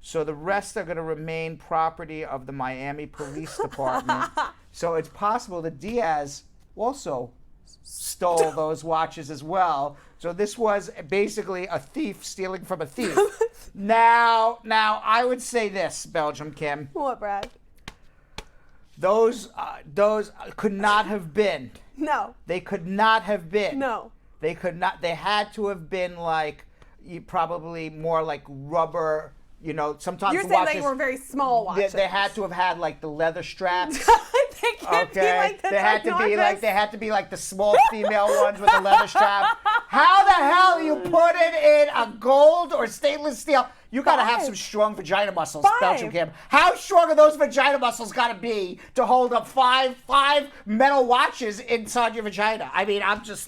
So the rest are going to remain property of the Miami Police Department. So it's possible that Diaz also stole those watches as well. So this was basically a thief stealing from a thief. Now I would say this, Belgium Kim. What, Brad? Those could not have been. No. They could not have been. No. They could not. They had to have been like, probably more like rubber. You know, sometimes You're the saying watches, they were very small watches. They had to have had like the leather straps. They can't be like the they had to be like the small female ones with the leather strap. How the hell do you put it in a gold or stainless steel? You gotta have some strong vagina muscles, Belgium Kim. How strong are those vagina muscles gotta be to hold up five metal watches inside your vagina? I mean, I'm just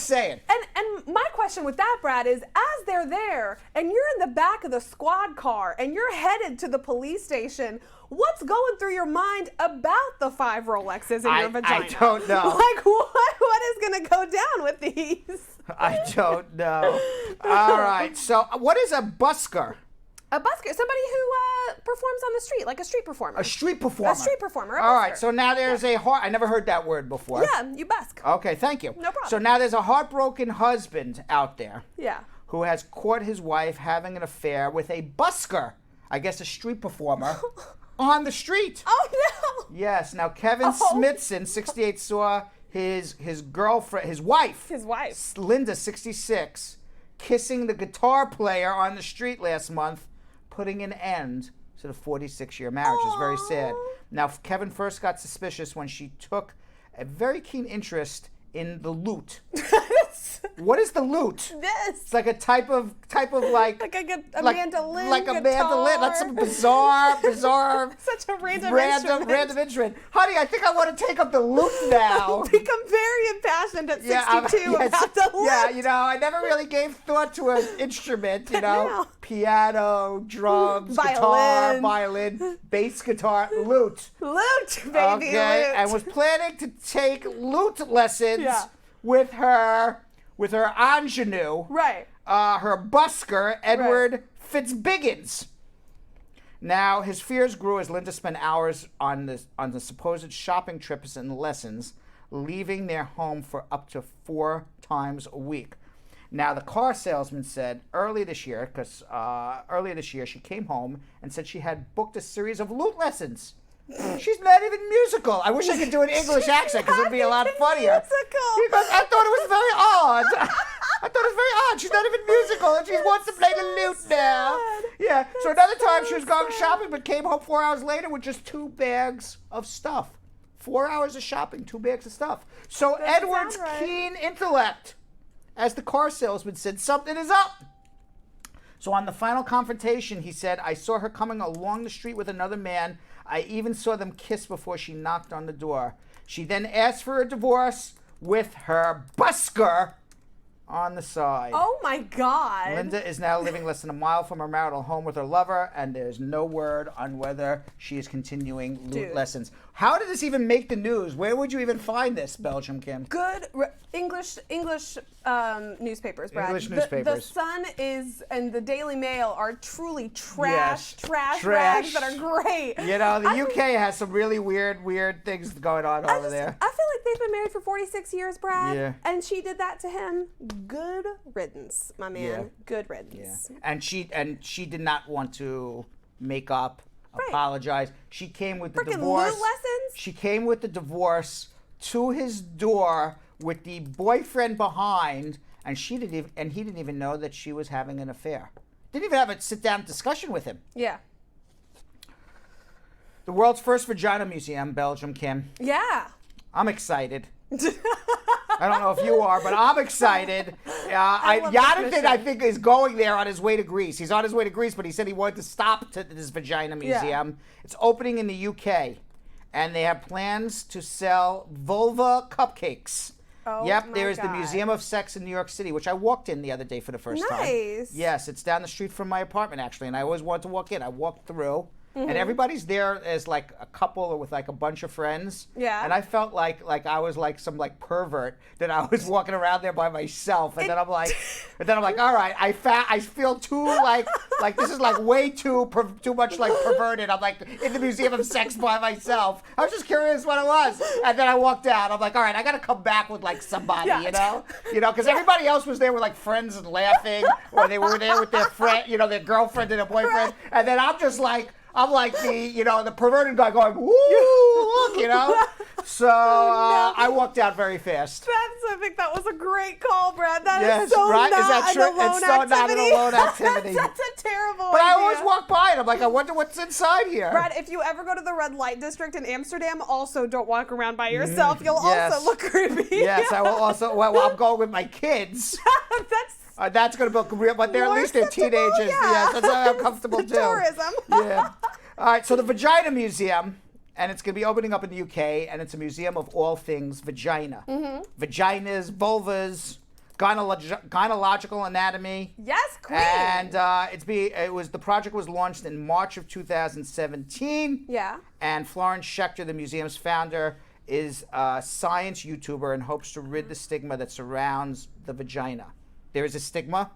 saying. And my question with that, Brad, is as they're there and you're in the back of the squad car and you're headed to the police station, what's going through your mind about the 5 Rolexes in your vagina? I don't know. Like, what is going to go down with these? I don't know. All right. So, what is a busker? A busker, somebody who performs on the street, like a street performer. A street performer. A street performer. All right. So now there's I never heard that word before. Yeah, you busk. Okay, thank you. No problem. So now there's a heartbroken husband out there. Yeah. Who has caught his wife having an affair with a busker, I guess a street performer, on the street. Oh no. Yes. Now Kevin Smithson, 68, saw his girlfriend, his wife, Linda, 66, kissing the guitar player on the street last month, putting an end to the 46-year marriage. It's very sad. Now, Kevin first got suspicious when she took a very keen interest in the lute. What is the lute? This. It's like a type of like a mandolin. Like a guitar. mandolin. That's some bizarre. Such a random instrument. Honey, I think I want to take up the lute now. Become very impassioned at 62 about the lute. Yeah, you know, I never really gave thought to an instrument, you know. Piano, drums, guitar, violin, bass guitar, lute. Lute, baby, okay, lute. and was planning to take lute lessons with her ingenue, right? Her busker, Edward Fitzbiggins. Now, his fears grew as Linda spent hours on the supposed shopping trips and lessons, leaving their home for up to 4 times a week. Now, the car salesman said earlier this year she came home and said she had booked a series of lute lessons She's not even musical. I wish I could do an English accent because it would be a lot funnier. Because I thought it was very odd. I thought it was very odd. She's not even musical, and she wants to play the lute now. Yeah. So another time she was going shopping, but came home 4 hours later with just 2 bags of stuff. 4 hours of shopping, 2 bags of stuff. So Edward's keen intellect, as the car salesman said, something is up. So on the final confrontation, he said, I saw her coming along the street with another man. I even saw them kiss before she knocked on the door. She then asked for a divorce with her busker on the side. Oh my God. Linda is now living less than a mile from her marital home with her lover, and there's no word on whether she is continuing lute lessons. How did this even make the news? Where would you even find this, Belgium Kim? Good English newspapers, Brad. English newspapers. The Sun and the Daily Mail are truly trash rags that are great. You know, the UK has some really weird things going on over there. I feel like they've been married for 46 years, Brad. Yeah. And she did that to him. Good riddance, my man. Yeah. Good riddance. Yeah. And she did not want to make up, apologize. She came with the divorce. Lute lessons? She came with the divorce to his door with the boyfriend behind, and he didn't even know that she was having an affair. Didn't even have a sit-down discussion with him. Yeah. The world's first vagina museum, Belgium Kim. Yeah. I'm excited. I don't know if you are, but I'm excited. Jonathan, I think, is going there on his way to Greece. He's on his way to Greece, but he said he wanted to stop to this vagina museum. Yeah. It's opening in the UK, and they have plans to sell vulva cupcakes. Oh, yep, there is the Museum of Sex in New York City, which I walked in the other day for the first time. Nice. Yes, it's down the street from my apartment, actually, and I always wanted to walk in. I walked through. And everybody's there as like a couple or with like a bunch of friends. Yeah. And I felt like I was like some like pervert that I was walking around there by myself. And then I'm like, all right, I feel too like this is like way too much like perverted. I'm like in the Museum of Sex by myself. I was just curious what it was. And then I walked out. I'm like, all right, I got to come back with like somebody, you know, because everybody else was there with like friends and laughing, or they were there with their friend, their girlfriend and their boyfriend. And then I'm like the perverted guy going, woo, look, So I walked out very fast. I think that was a great call, Brad. That yes, is so right? not Is that true? an alone It's so activity. not an alone activity. That's a terrible But idea. I always walk by and I'm like, I wonder what's inside here. Brad, if you ever go to the red light district in Amsterdam, also don't walk around by yourself. You'll yes. also look creepy. Yes, I will also. Well, I'm going with my kids. That's going to be real, but at least they're teenagers. Yeah. Yes, that's how I'm comfortable too. Tourism. Yeah. All right, so the Vagina Museum, and it's going to be opening up in the UK, and it's a museum of all things vagina. Vaginas, vulvas, gynecological anatomy. Yes, queen. And the project was launched in March of 2017. Yeah. And Florence Schechter, the museum's founder, is a science YouTuber and hopes to rid the stigma that surrounds the vagina. There is a stigma.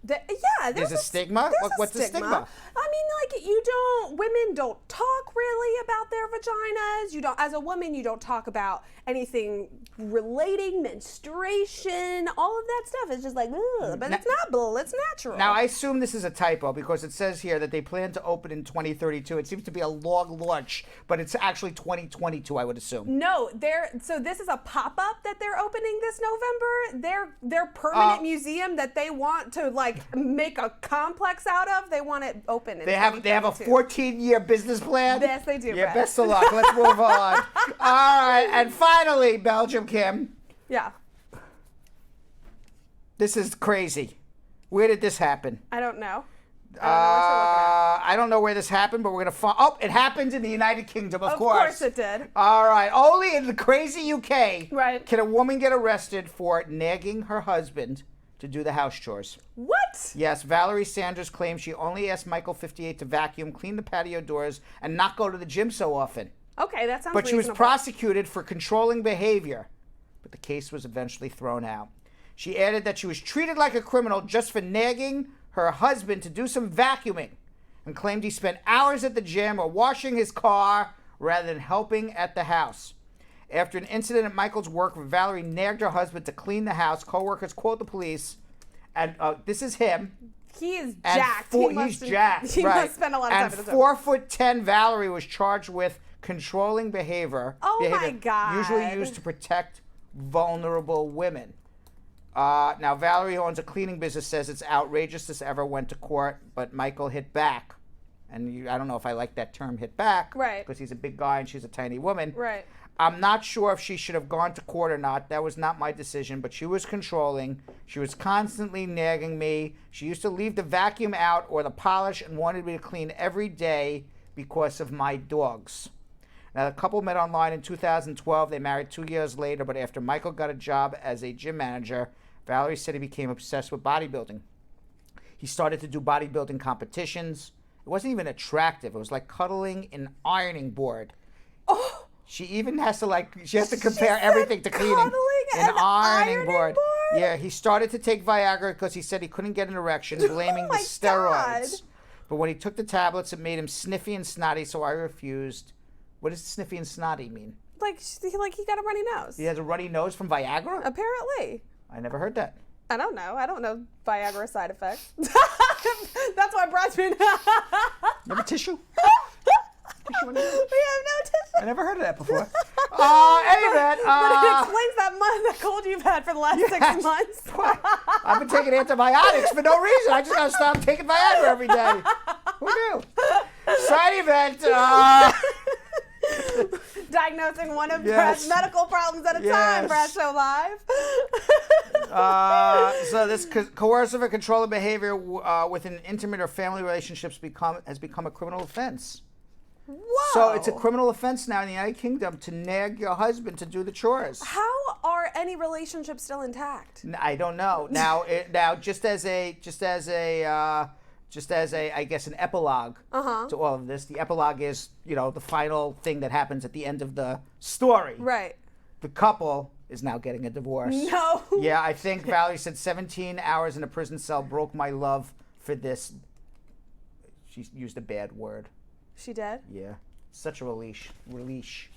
There's a stigma. What's the stigma? I mean, women don't talk really about their vaginas. As a woman, you don't talk about anything relating menstruation. All of that stuff is just like, ugh, but it's not bull. It's natural. Now, I assume this is a typo because it says here that they plan to open in 2032. It seems to be a long launch, but it's actually 2022, I would assume. No, so this is a pop-up that they're opening this November. Their permanent museum that they want to make a complex out of. They want it open. They have a 14-year business plan. Yes, they do. Yeah, Brad. best of luck. Let's move on. All right, and finally, Belgium Kim. Yeah. This is crazy. Where did this happen? I don't know. I don't know where this happened, but we're going to find. Oh, it happened in the United Kingdom, of course. Of course it did. All right. Only in the crazy UK right. can a woman get arrested for nagging her husband to do the house chores. What? Yes, Valerie Sanders claims she only asked Michael, 58, to vacuum, clean the patio doors, and not go to the gym so often. Okay, that sounds But she was reasonable. prosecuted for controlling behavior, but the case was eventually thrown out. She added that she was treated like a criminal just for nagging her husband to do some vacuuming, and claimed he spent hours at the gym or washing his car rather than helping at the house. After an incident at Michael's work where Valerie nagged her husband to clean the house, co-workers called the police, and this is him. He is jacked. He's jacked. He must spend a lot of time at the gym. And 4'10" Valerie was charged with controlling behavior. Oh my God. Usually used to protect vulnerable women. Now, Valerie, who owns a cleaning business, says it's outrageous this ever went to court, but Michael hit back. And I don't know if I like that term, hit back. Right. Because he's a big guy and she's a tiny woman. Right. I'm not sure if she should have gone to court or not. That was not my decision, but she was controlling. She was constantly nagging me. She used to leave the vacuum out or the polish and wanted me to clean every day because of my dogs. Now, the couple met online in 2012. They married 2 years later, but after Michael got a job as a gym manager, Valerie said he became obsessed with bodybuilding. He started to do bodybuilding competitions. It wasn't even attractive. It was like cuddling an ironing board. Oh. She even has to she has to compare everything to cleaning. Cuddling An an ironing board. Yeah, he started to take Viagra because he said he couldn't get an erection, blaming the steroids. God. But when he took the tablets, it made him sniffy and snotty, so I refused. What does sniffy and snotty mean? Like he got a runny nose. He has a runny nose from Viagra? Apparently. I never heard that. I don't know. I don't know Viagra side effects. That's why brought you in. Remember tissue? We have no tissue. I never heard of that before. Anyway, but it explains that cold you've had for the last 6 months. I've been taking antibiotics for no reason. I just gotta stop taking Viagra every day. Who knew? So anyway, Diagnosing one of Yes. Brad's medical problems at a time, Yes. Brad Show Live. so this coercive and controlling behavior within intimate or family relationships has become a criminal offense. Whoa. So it's a criminal offense now in the United Kingdom to nag your husband to do the chores. How are any relationships still intact? I don't know. Now, just as a I guess an epilogue to all of this. The epilogue is the final thing that happens at the end of the story. Right. The couple is now getting a divorce. No. Yeah, I think Valerie said 17 hours in a prison cell broke my love for this. She used a bad word. She dead? Yeah. Such a relief. Relief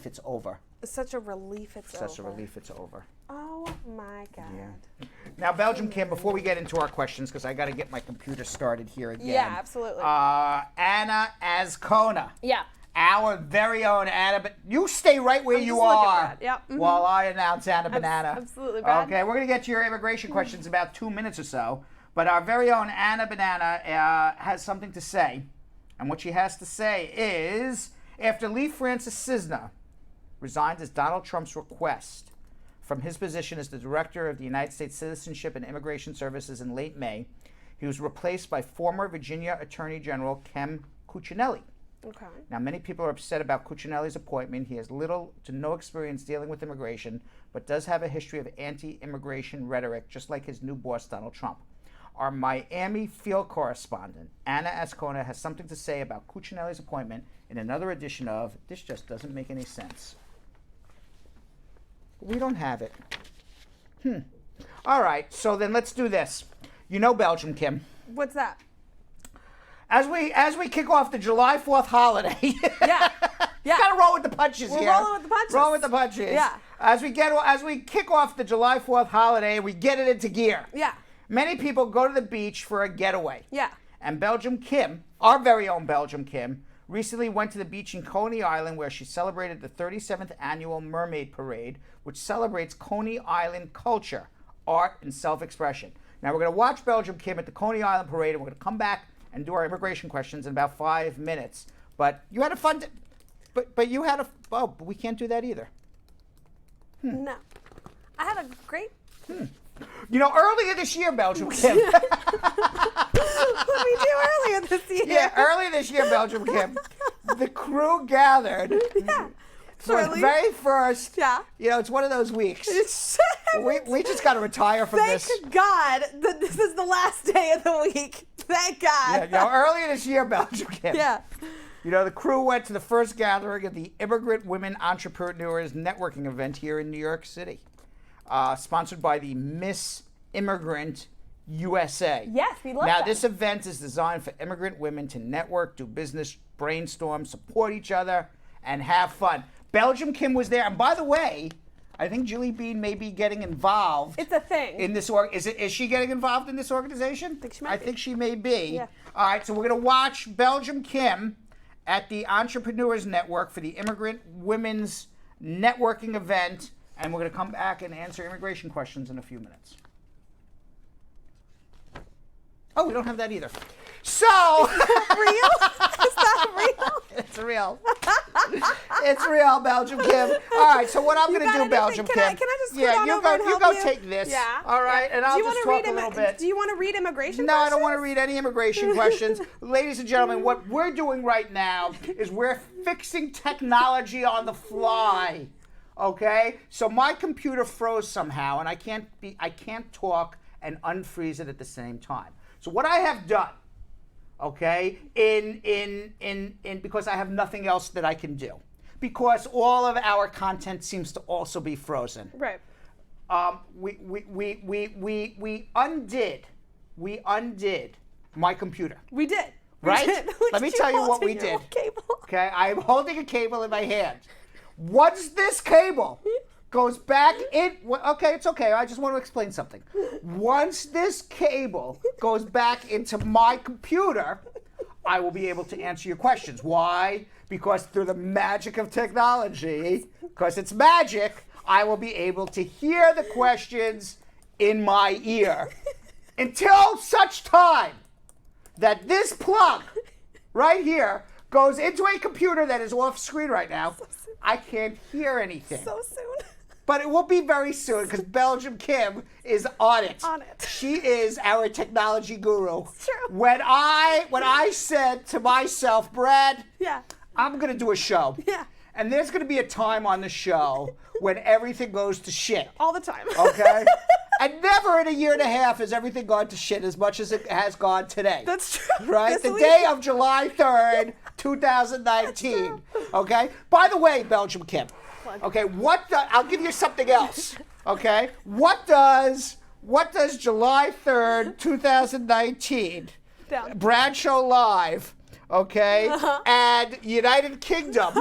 it's over. Such a relief it's over. Such a relief it's over. Oh my God. Yeah. Now, Belgium Kim, before we get into our questions, because I got to get my computer started here again. Yeah, absolutely. Anna Azcona. Yeah. Our very own Anna, but you stay right where I'm you just looking, are Brad. Yep. Mhm. while I announce Anna Banana. Absolutely, Brad. Okay, we're going to get to your immigration questions in about 2 minutes or so, but our very own Anna Banana has something to say, and what she has to say is, after Lee Francis Cisna resigned as Donald Trump's request from his position as the director of the United States Citizenship and Immigration Services in late May, he was replaced by former Virginia Attorney General Ken Cuccinelli. Okay. Now, many people are upset about Cuccinelli's appointment. He has little to no experience dealing with immigration, but does have a history of anti-immigration rhetoric, just like his new boss, Donald Trump. Our Miami field correspondent, Anna Azcona, has something to say about Cuccinelli's appointment in another edition of This Just Doesn't Make Any Sense. We don't have it. All right, so then let's do this. You know Belgium, Kim. What's that? As we kick off the July 4th holiday. Yeah. Yeah. Gotta roll with the punches We're here. rolling with the punches. Roll with the punches. Yeah. As we kick off the July 4th holiday, we get it into gear. Yeah. Many people go to the beach for a getaway. Yeah. And Belgium Kim, our very own Belgium Kim, recently went to the beach in Coney Island where she celebrated the 37th annual Mermaid Parade, which celebrates Coney Island culture, art, and self-expression. Now we're going to watch Belgium Kim at the Coney Island Parade, and we're going to come back and do our immigration questions in about 5 minutes. But you had a fun, but you had but we can't do that either. No. I had a great. Earlier this year, Belgium Kim. What did we do earlier this year? Yeah, earlier this year, Belgium Kim, the crew gathered for the very first. Yeah. It's one of those weeks. We just got to retire from this. Thank God that this is the last day of the week. Thank God. Yeah, earlier this year, Belgium Kim. Yeah. The crew went to the first gathering of the Immigrant Women Entrepreneurs Networking event here in New York City, sponsored by the Miss Immigrant USA. Yes, we love Now, that. this event is designed for immigrant women to network, do business, brainstorm, support each other, and have fun. Belgium Kim was there, and by the way, I think Julie Bean may be getting involved. It's a thing. In this is she getting involved in this organization? I think she might be. She may be. Yeah. All right, so we're gonna watch Belgium Kim at the Entrepreneurs Network for the Immigrant Women's Networking event, and we're going to come back and answer immigration questions in a few minutes. Oh, we don't have that either. So, Real? Is that real? it's real. It's real, Belgium Kim. All right, so what I'm going to do, Belgium Kim. Can I just scoot on you over go. and You help go you? take this. Yeah. All right, and I'll just talk a little bit. Do you want to read immigration No, questions? I don't want to read any immigration questions. Ladies and gentlemen, what we're doing right now is we're fixing technology on the fly. Okay? So my computer froze somehow, and I can't talk and unfreeze it at the same time. So what I have done, okay, because I have nothing else that I can do, because all of our content seems to also be frozen. Right. We undid my computer. We did. Right? Let me tell you what we did. Okay, I'm holding a cable in my hand. Once this cable goes back in, okay, it's okay. I just want to explain something. Once this cable goes back into my computer, I will be able to answer your questions. Why? Because through the magic of technology, because it's magic, I will be able to hear the questions in my ear until such time that this plug right here goes into a computer that is off screen right now. I can't hear anything. So soon. But it will be very soon because Belgium Kim is on it. On it. She is our technology guru. It's true. When I said to myself, Brad, Yeah. I'm going to do a show. Yeah. And there's going to be a time on the show when everything goes to shit. All the time. Okay? And never in a year and a half has everything gone to shit as much as it has gone today. That's true. Right? This The week. day of July 3rd, 2019. Okay? By the way, Belgium Kim. Okay, I'll give you something else. Okay? What does July 3rd, 2019, Down. Bradshaw Live, okay, and United Kingdom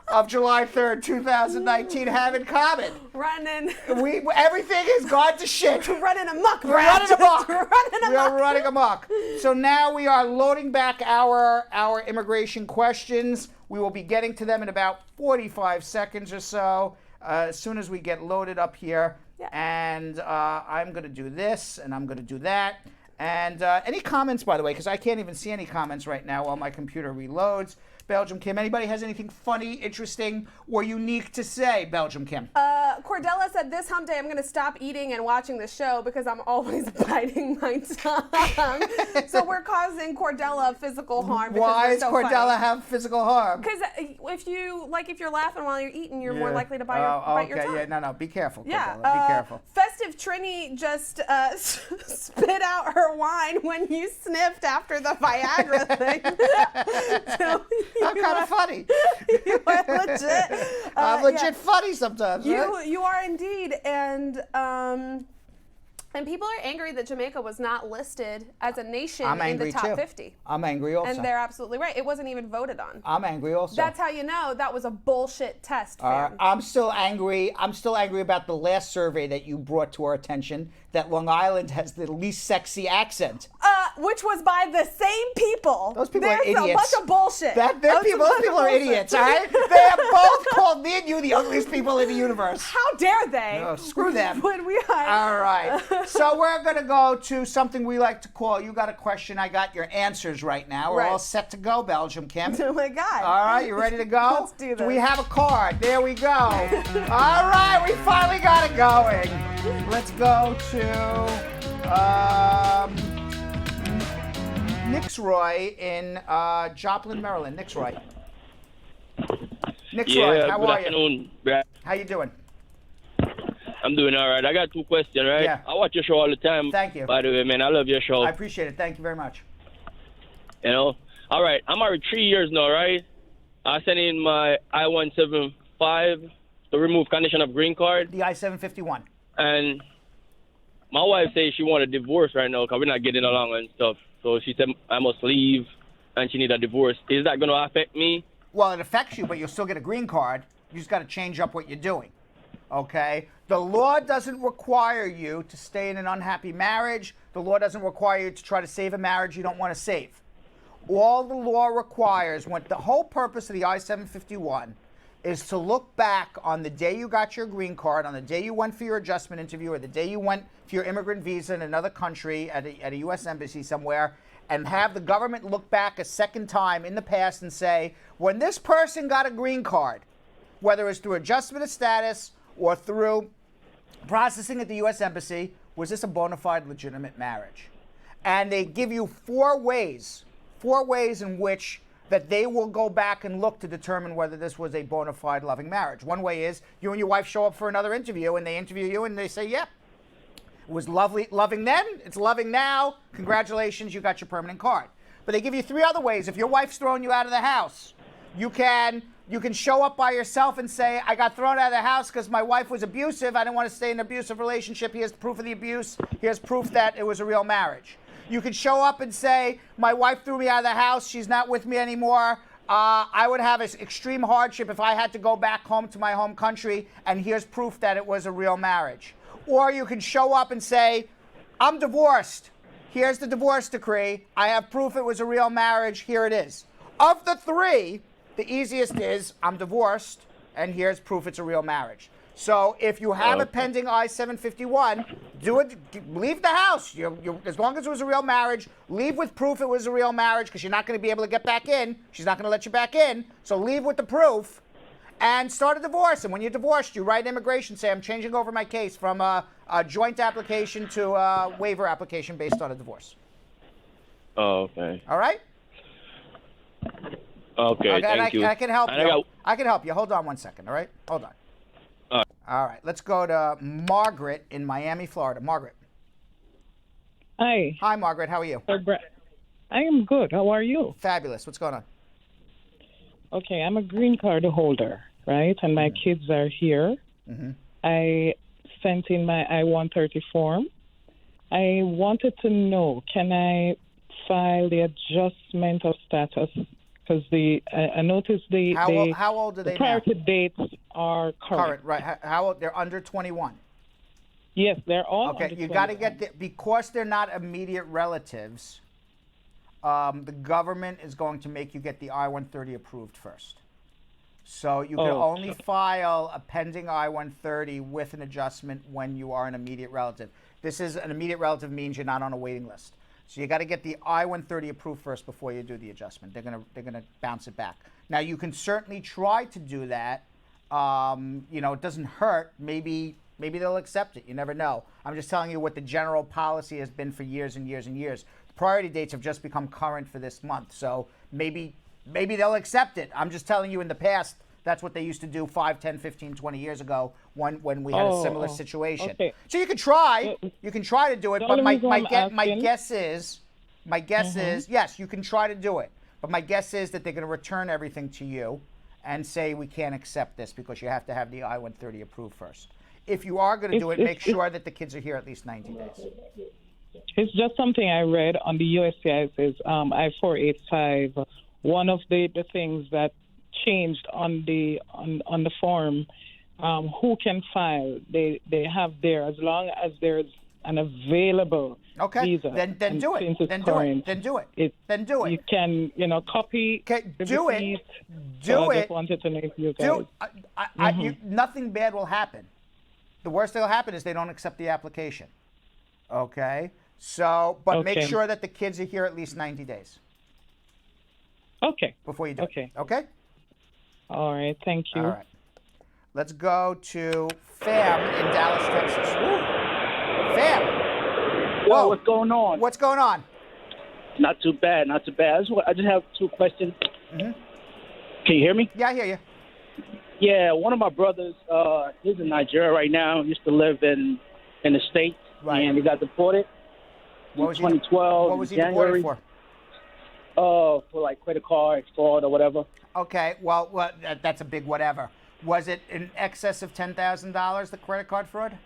of July 3rd, 2019 have in common? Running. Everything has gone to shit. Running amok, We're Brad. running amok. Running We are amok. running amok. So now we are loading back our immigration questions. We will be getting to them in about 45 seconds or so, as soon as we get loaded up here. Yeah. And I'm going to do this, and I'm going to do that. And any comments, by the way, because I can't even see any comments right now while my computer reloads. Belgium Kim, anybody has anything funny, interesting, or unique to say, Belgium Kim? Cordella said, this hump day I'm going to stop eating and watching the show because I'm always biting my tongue. So we're causing Cordella physical harm. Why we're does so Cordella have physical harm? Because if you're laughing while you're eating, you're more likely to bite your tongue. Yeah, no, be careful, Cordella, Yeah, be careful. Festive Trini just spit out her wine when you sniffed after the Viagra thing. So I'm kind of funny. you are legit. I'm legit funny sometimes, right? You are indeed, and people are angry that Jamaica was not listed as a nation in the top 50. I'm angry also. And they're absolutely right. It wasn't even voted on. I'm angry also. That's how you know that was a bullshit test, fam. I'm still angry. I'm still angry about the last survey that you brought to our attention, that Long Island has the least sexy accent. Which was by the same people. Those people are There's idiots. a bunch of bullshit. Those people are idiots, all right? They have both called me and you the ugliest people in the universe. How dare they? Oh, screw them. When we are. All right. So we're going to go to something we like to call, you got a question, I got your answers right now. We're all set to go, Belgium Kim. Oh my God. All right, you ready to go? Let's do this. Do we have a card? There we go. All right, we finally got it going. Let's go to Nixroy in Joplin, Maryland. Nixroy. Nixroy, how are you? Good afternoon, Brad. How you doing? I'm doing all right. I got two questions, right? Yeah. I watch your show all the time. Thank you. By the way, man, I love your show. I appreciate it. Thank you very much. You know? All right. I'm married 3 years now, right? I sent in my I-175 to remove condition of green card. The I-751. And my wife says she want a divorce right now because we're not getting along and stuff. So she said I must leave and she need a divorce. Is that going to affect me? Well, it affects you, but you'll still get a green card. You just got to change up what you're doing. Okay? The law doesn't require you to stay in an unhappy marriage. The law doesn't require you to try to save a marriage you don't want to save. all the law requires, what the whole purpose of the I-751 is to look back on the day you got your green card, on the day you went for your adjustment interview, or the day you went for your immigrant visa in another country at a U.S. embassy somewhere, and have the government look back a second time in the past and say, when this person got a green card, whether it's through adjustment of status or through processing at the U.S. embassy, was this a bona fide legitimate marriage? And they give you four ways in which that they will go back and look to determine whether this was a bona fide loving marriage. One way is you and your wife show up for another interview and they interview you and they say, yep, it was loving then, it's loving now, congratulations, you got your permanent card. But they give you three other ways. If your wife's throwing you out of the house, you can show up by yourself and say, I got thrown out of the house because my wife was abusive, I didn't want to stay in an abusive relationship, here's proof of the abuse, here's proof that it was a real marriage. You could show up and say, my wife threw me out of the house, she's not with me anymore. I would have an extreme hardship if I had to go back home to my home country, and here's proof that it was a real marriage. Or you can show up and say, I'm divorced. Here's the divorce decree. I have proof it was a real marriage. Here it is. Of the three, the easiest is, I'm divorced, and here's proof it's a real marriage. So if you have a pending I-751, do it. Leave the house. As long as it was a real marriage, leave with proof it was a real marriage, because you're not going to be able to get back in. She's not going to let you back in. So leave with the proof and start a divorce. And when you're divorced, you write immigration, say, I'm changing over my case from a joint application to a waiver application based on a divorce. Oh, okay. All right? Okay, thank you. I can help you. I can help you. Hold on one second, all right? Hold on. All right, let's go to Margaret in Miami, Florida. Margaret. Hi. Hi, Margaret. How are you? I am good. How are you? Fabulous. What's going on? Okay, I'm a green card holder, right? And my kids are here. Mm-hmm. I sent in my I-130 form. I wanted to know, can I file the adjustment of status? Because I noticed how old are they prior now? to dates are current. Right. How old? They're under 21. Yes, they're all okay. under You got to 21. get because they're not immediate relatives. The government is going to make you get the I-130 approved first. So you can only file a pending I-130 with an adjustment when you are an immediate relative. This is an immediate relative means you're not on a waiting list. So you got to get the I-130 approved first before you do the adjustment. They're gonna bounce it back. Now you can certainly try to do that. It doesn't hurt. Maybe they'll accept it. You never know. I'm just telling you what the general policy has been for years and years and years. Priority dates have just become current for this month, so maybe they'll accept it. I'm just telling you, in the past, that's what they used to do 5, 10, 15, 20 years ago when we had a similar situation. Okay. So you can try. You can try to do it, but my guess is, yes, you can try to do it. But my guess is that they're going to return everything to you and say, we can't accept this because you have to have the I-130 approved first. If you are going to do it, make sure that the kids are here at least 90 days. It's just something I read on the USCIS I-485. One of the things that changed on the form, who can file, they have there, as long as there's an available visa. Then do it. Then do it. You can, copy. Do it. I just wanted to know if you guys. Nothing bad will happen. The worst that'll happen is they don't accept the application. Okay? So, but make sure that the kids are here at least 90 days. Okay. Before you do it. Okay? All right. Thank you. All right. Let's go to Fam in Dallas, Texas. Woo. Fam. Whoa, what's going on? What's going on? Not too bad. I just have two questions. Mm-hmm. Can you hear me? Yeah, I hear you. Yeah, one of my brothers, he's in Nigeria right now. He used to live in the States, and he got deported in 2012. What was he January. deported for? For like credit card fraud or whatever. Okay, well, that's a big whatever. Was it in excess of $10,000, the credit card fraud?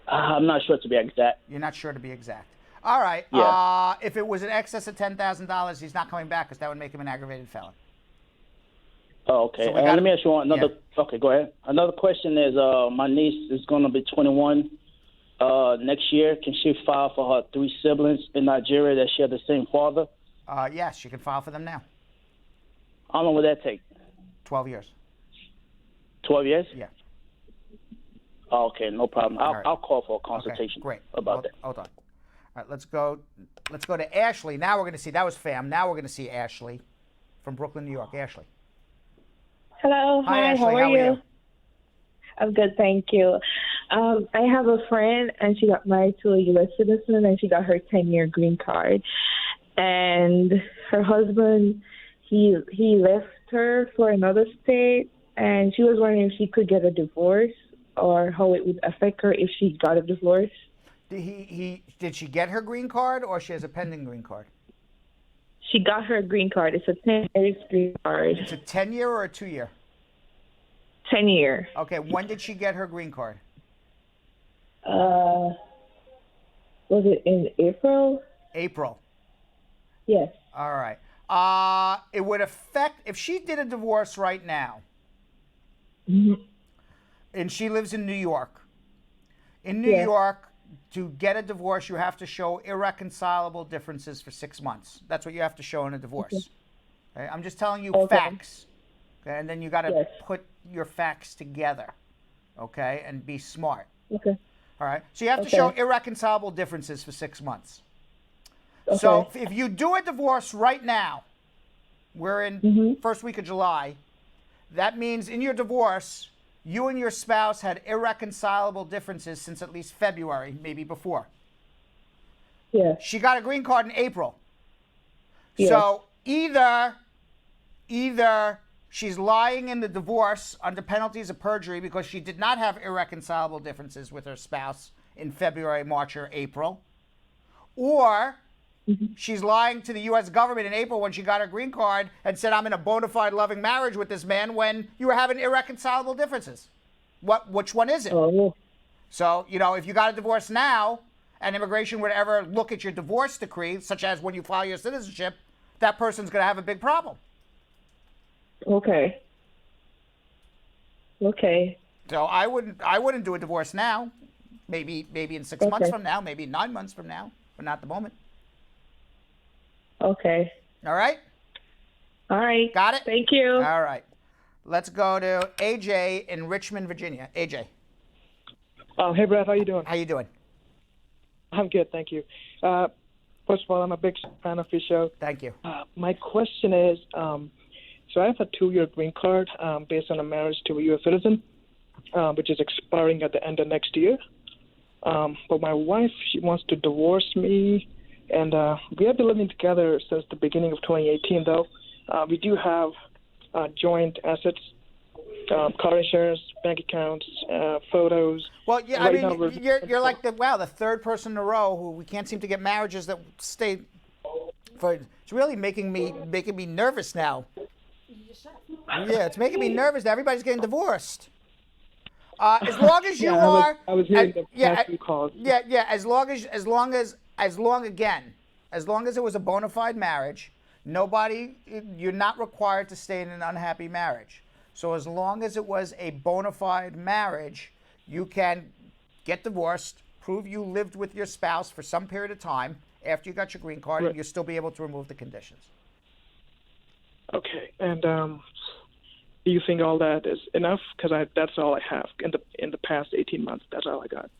I'm not sure to be exact. You're not sure to be exact. All right. Yeah. If it was in excess of $10,000, he's not coming back because that would make him an aggravated felon. Oh, okay. So let me ask you another. Yeah. Okay, go ahead. Another question is, my niece is going to be 21 next year. Can she file for her 3 siblings in Nigeria that share the same father? Yes, you can file for them now. How long would that take? 12 years. 12 years? Yeah. Oh, okay, no problem. All right. I'll call for a consultation. Okay, great. About that. Hold on. All right, let's go to Ashley. Now we're going to see, that was Fam. Now we're going to see Ashley from Brooklyn, New York. Ashley. Hello. Hi, Hi. Ashley. How are you? you? I'm good, thank you. I have a friend, and she got married to a U.S. citizen, and she got her 10-year green card. And her husband, he left her for another state, and she was wondering if she could get a divorce or how it would affect her if she got a divorce. Did she get her green card, or she has a pending green card? She got her green card. It's a 10-year green card. It's a 10-year or a 2-year? 10-year. Okay, when did she get her green card? Was it in April? April. Yes. All right. It would affect, if she did a divorce right now, and she lives in New York. In New York, to get a divorce, you have to show irreconcilable differences for 6 months. That's what you have to show in a divorce. Okay? I'm just telling you facts. Okay? And then you got to put your facts together, okay, and be smart. Okay. All right. So you have to show irreconcilable differences for 6 months. So if you do a divorce right now, we're in first week of July, that means in your divorce, you and your spouse had irreconcilable differences since at least February, maybe before. Yeah. She got a green card in April. Yeah. So either she's lying in the divorce under penalties of perjury because she did not have irreconcilable differences with her spouse in February, March, or April, or she's lying to the U.S. government in April when she got her green card and said, I'm in a bona fide loving marriage with this man when you were having irreconcilable differences. Which one is it? Oh. So, if you got a divorce now and immigration would ever look at your divorce decree, such as when you file your citizenship, that person's going to have a big problem. Okay. So I wouldn't do a divorce now. Maybe in 6 months from now, maybe 9 months from now, but not at the moment. Okay. All right? All right. Got it? Thank you. All right. Let's go to AJ in Richmond, Virginia. AJ. Hey, Brad. How you doing? How you doing? I'm good, thank you. First of all, I'm a big fan of your show. Thank you. My question is, so I have a 2-year green card based on a marriage to a U.S. citizen, which is expiring at the end of next year. But my wife, she wants to divorce me, and we have been living together since the beginning of 2018, though. We do have joint assets, car insurance, bank accounts, photos. Well, yeah, I mean, you're like the third person in a row who we can't seem to get marriages that stay. It's really making me nervous now. Yeah, it's making me nervous that everybody's getting divorced. As long as you are. I was hearing the past few calls. Yeah. As long as it was a bona fide marriage, you're not required to stay in an unhappy marriage. So as long as it was a bona fide marriage, you can get divorced, prove you lived with your spouse for some period of time after you got your green card, and you'll still be able to remove the conditions. Okay, and do you think all that is enough? Because that's all I have in the past 18 months. That's all I got.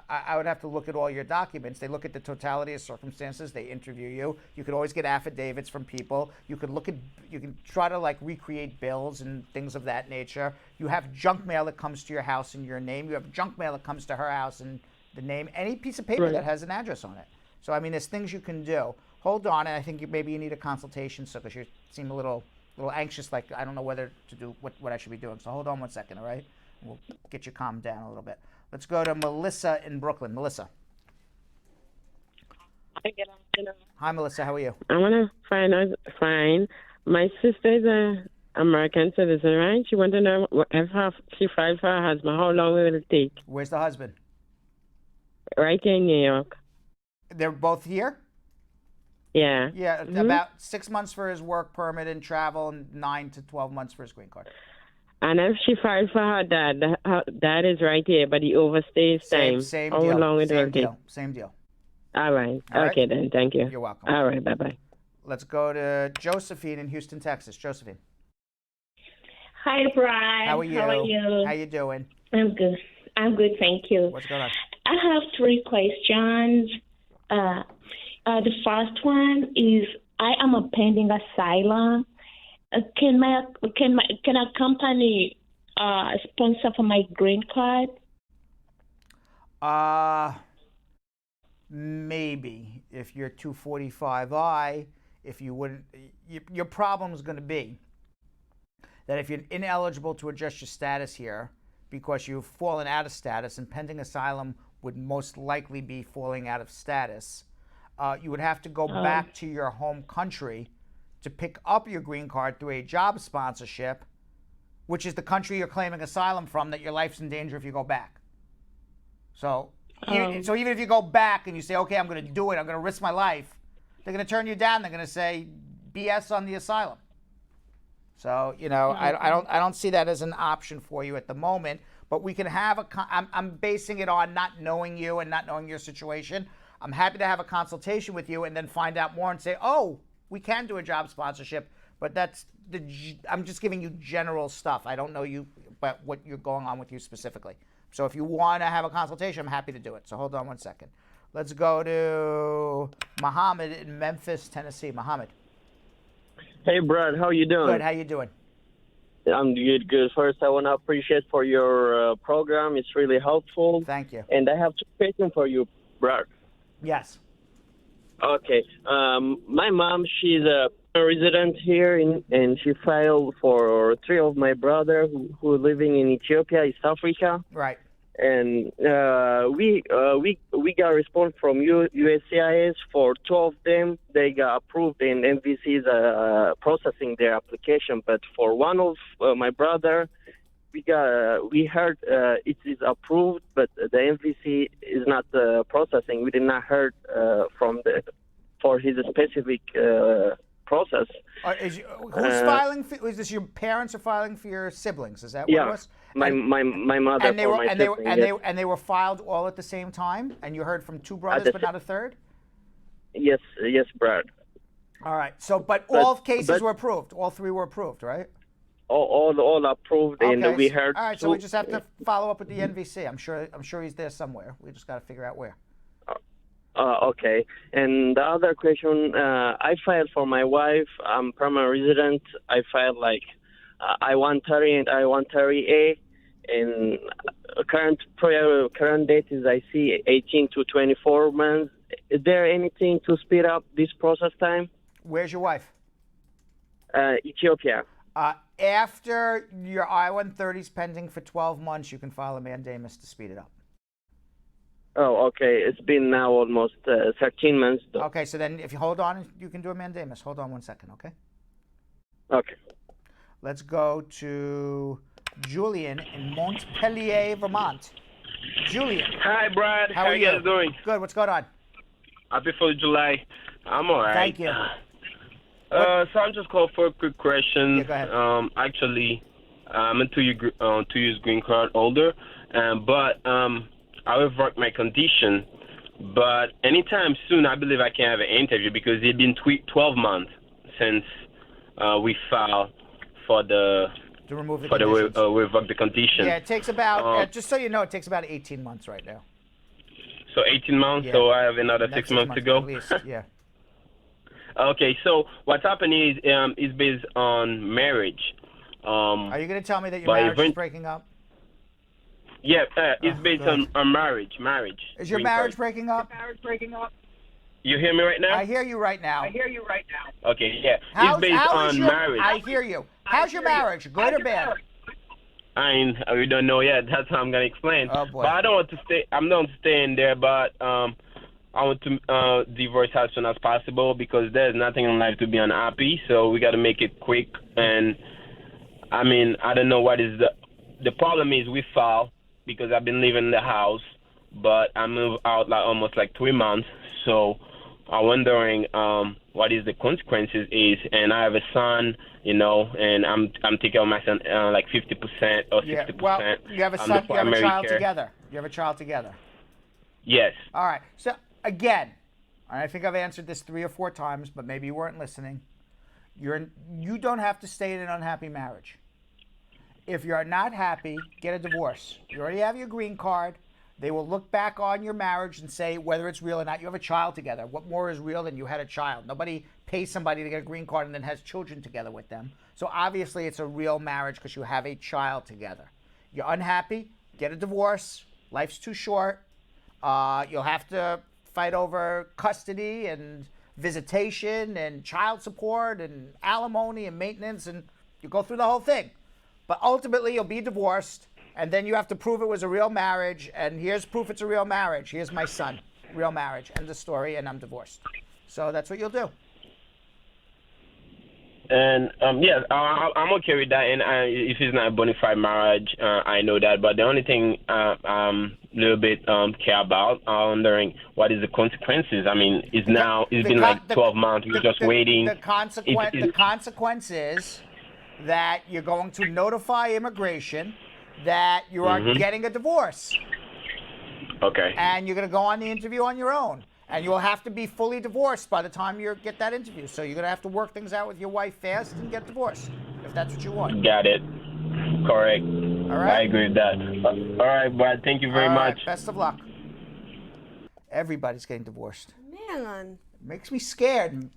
I would have to look at all your documents. They look at the totality of circumstances. They interview you. You could always get affidavits from people. You can try to recreate bills and things of that nature. You have junk mail that comes to your house in your name. You have junk mail that comes to her house in the name. Any piece of paper that has an address on it. So I mean, there's things you can do. Hold on, and I think maybe you need a consultation, because you seem a little anxious. Like I don't know whether to do what I should be doing. So hold on 1 second, all right? We'll get you calmed down a little bit. Let's go to Melissa in Brooklyn. Melissa. Hi, good afternoon. Hi, Melissa. How are you? I want to find out, fine. My sister is an American citizen, right? She wants to know if she filed for her husband, how long will it take? Where's the husband? Right here in New York. They're both here? Yeah. Yeah, about 6 months for his work permit and travel, and 9 to 12 months for his green card. And if she filed for her dad is right here, but he overstays time. Same how deal. long it will take? Same deal. All right. Okay, then. Thank you. You're welcome. All right. Bye-bye. Let's go to Josephine in Houston, Texas. Josephine. Hi, Brad. How are you? How you doing? I'm good. I'm good, thank you. What's going on? I have 3 questions. The first one is I am a pending asylum. Can a company sponsor for my green card? Maybe if you're 245I, if you wouldn't, your problem is going to be that if you're ineligible to adjust your status here because you've fallen out of status, and pending asylum would most likely be falling out of status, you would have to go back to your home country to pick up your green card through a job sponsorship, which is the country you're claiming asylum from, that your life's in danger if you go back. So even if you go back and you say, okay, I'm going to do it, I'm going to risk my life, they're going to turn you down. They're going to say BS on the asylum. So, I don't see that as an option for you at the moment, but we can have I'm basing it on not knowing you and not knowing your situation. I'm happy to have a consultation with you and then find out more and say, oh, we can do a job sponsorship, but I'm just giving you general stuff. I don't know you, but what you're going on with you specifically. So if you want to have a consultation, I'm happy to do it. So hold on one second. Let's go to Muhammad in Memphis, Tennessee. Muhammad. Hey, Brad. How you doing? Good. How you doing? I'm good. First, I want to appreciate for your program. It's really helpful. Thank you. And I have 2 questions for you, Brad. Yes. Okay. My mom, she's a resident here, and she filed for 3 of my brothers who are living in Ethiopia, East Africa. Right. And we got a response from USCIS for 2 of them. They got approved, and MVC is processing their application. But for one of my brother, we heard it is approved, but the MVC is not processing. We did not heard for his specific process. Who's filing? Is this your parents are filing for your siblings? Is that what it was? My mother and they for were, my and they sibling, were, and yes. they and they were filed all at the same time, and you heard from 2 brothers, but not a third. Yes, Brad. All right. So, but all cases were approved. All 3 were approved, right? All approved, Okay. and we heard. All right. So we just have to follow up with the NVC. I'm sure he's there somewhere. We just got to figure out where. Okay. And the other question, I filed for my wife. I'm permanent resident. I filed like I-130 and I-130A. And current date is, I see, 18 to 24 months. Is there anything to speed up this process time? Where's your wife? Ethiopia. After your I-130 is pending for 12 months, you can file a mandamus to speed it up. Oh, okay. It's been now almost 13 months. Though. Okay, so then if you hold on, you can do a mandamus. Hold on one second, okay? Okay. Let's go to Julian in Montpelier, Vermont. Julian. Hi, Brad. How are you guys doing? Good. What's going on? Happy 4th of July. I'm all right. Thank you. So I'm just calling for a quick question. Yeah, go ahead. Actually, I'm a 2 years green card holder, but I will work my condition. But anytime soon, I believe I can have an interview because it's been 12 months since we filed for the to remove the revoke the condition. Yeah, it takes about just so you know, it takes about 18 months right now. So 18 months. Yeah. So I have another 6 months to go. At least, yeah. Okay, so what's happening is based on marriage. Are you going to tell me that your marriage is breaking up? Yeah, it's based on marriage. Is your marriage breaking up? You hear me right now? I hear you right now. Okay, yeah. It's based on marriage. I hear you. How's your marriage? Good or bad? We don't know yet. That's how I'm gonna explain. Oh boy. But I don't want to stay. I'm not staying there, but I want to divorce as soon as possible because there's nothing in life to be unhappy. So we got to make it quick. And I mean, I don't know what is the problem is we file because I've been living in the house, but I moved out almost 3 months. So I'm wondering what is the consequences is. And I have a son, and I'm taking my son 50% or 60%. Yeah. Well, you have a son. You have a child together. You have a child together. Yes. All right. So again, and I think I've answered this 3 or 4 times, but maybe you weren't listening. You don't have to stay in an unhappy marriage. If you're not happy, get a divorce. You already have your green card. They will look back on your marriage and say whether it's real or not. You have a child together. What more is real than you had a child? Nobody pays somebody to get a green card and then has children together with them. So obviously it's a real marriage because you have a child together. You're unhappy, get a divorce. Life's too short. You'll have to fight over custody and visitation and child support and alimony and maintenance, and you go through the whole thing. But ultimately, you'll be divorced, and then you have to prove it was a real marriage, and here's proof it's a real marriage. Here's my son. Real marriage. End of story, and I'm divorced. So that's what you'll do. And yeah, I'm okay with that. And if it's not a bona fide marriage, I know that. But the only thing I'm a little bit care about, wondering what is the consequences. I mean, it's been like 12 months. We're just waiting. The consequence is that you're going to notify immigration that you are getting a divorce. Okay. And you're going to go on the interview on your own. And you'll have to be fully divorced by the time you get that interview. So you're going to have to work things out with your wife fast and get divorced, if that's what you want. Got it. Correct. All right. I agree with that. All right, Brad. Thank you very much. Best of luck. Everybody's getting divorced. Man. Makes me scared.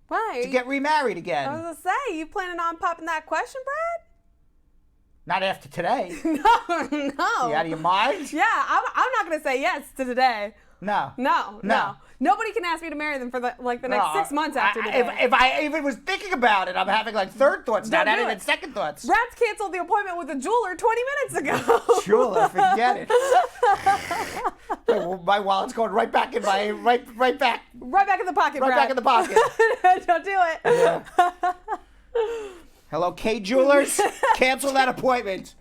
Why? To get remarried again. I was going to say, you planning on popping that question, Brad? Not after today. No. You out of your mind? Yeah, I'm not going to say yes to today. No. Nobody can ask me to marry them for the next 6 months after today. If I even was thinking about it, I'm having like third thoughts now, not even second thoughts. Brad's canceled the appointment with the jeweler 20 minutes ago. Jeweler, forget it. Well, my wallet's going right back in my right back. Right back in the pocket, Right Brad. back in the pocket. Don't do it. Yeah. Hello, K Jewelers. Cancel that appointment.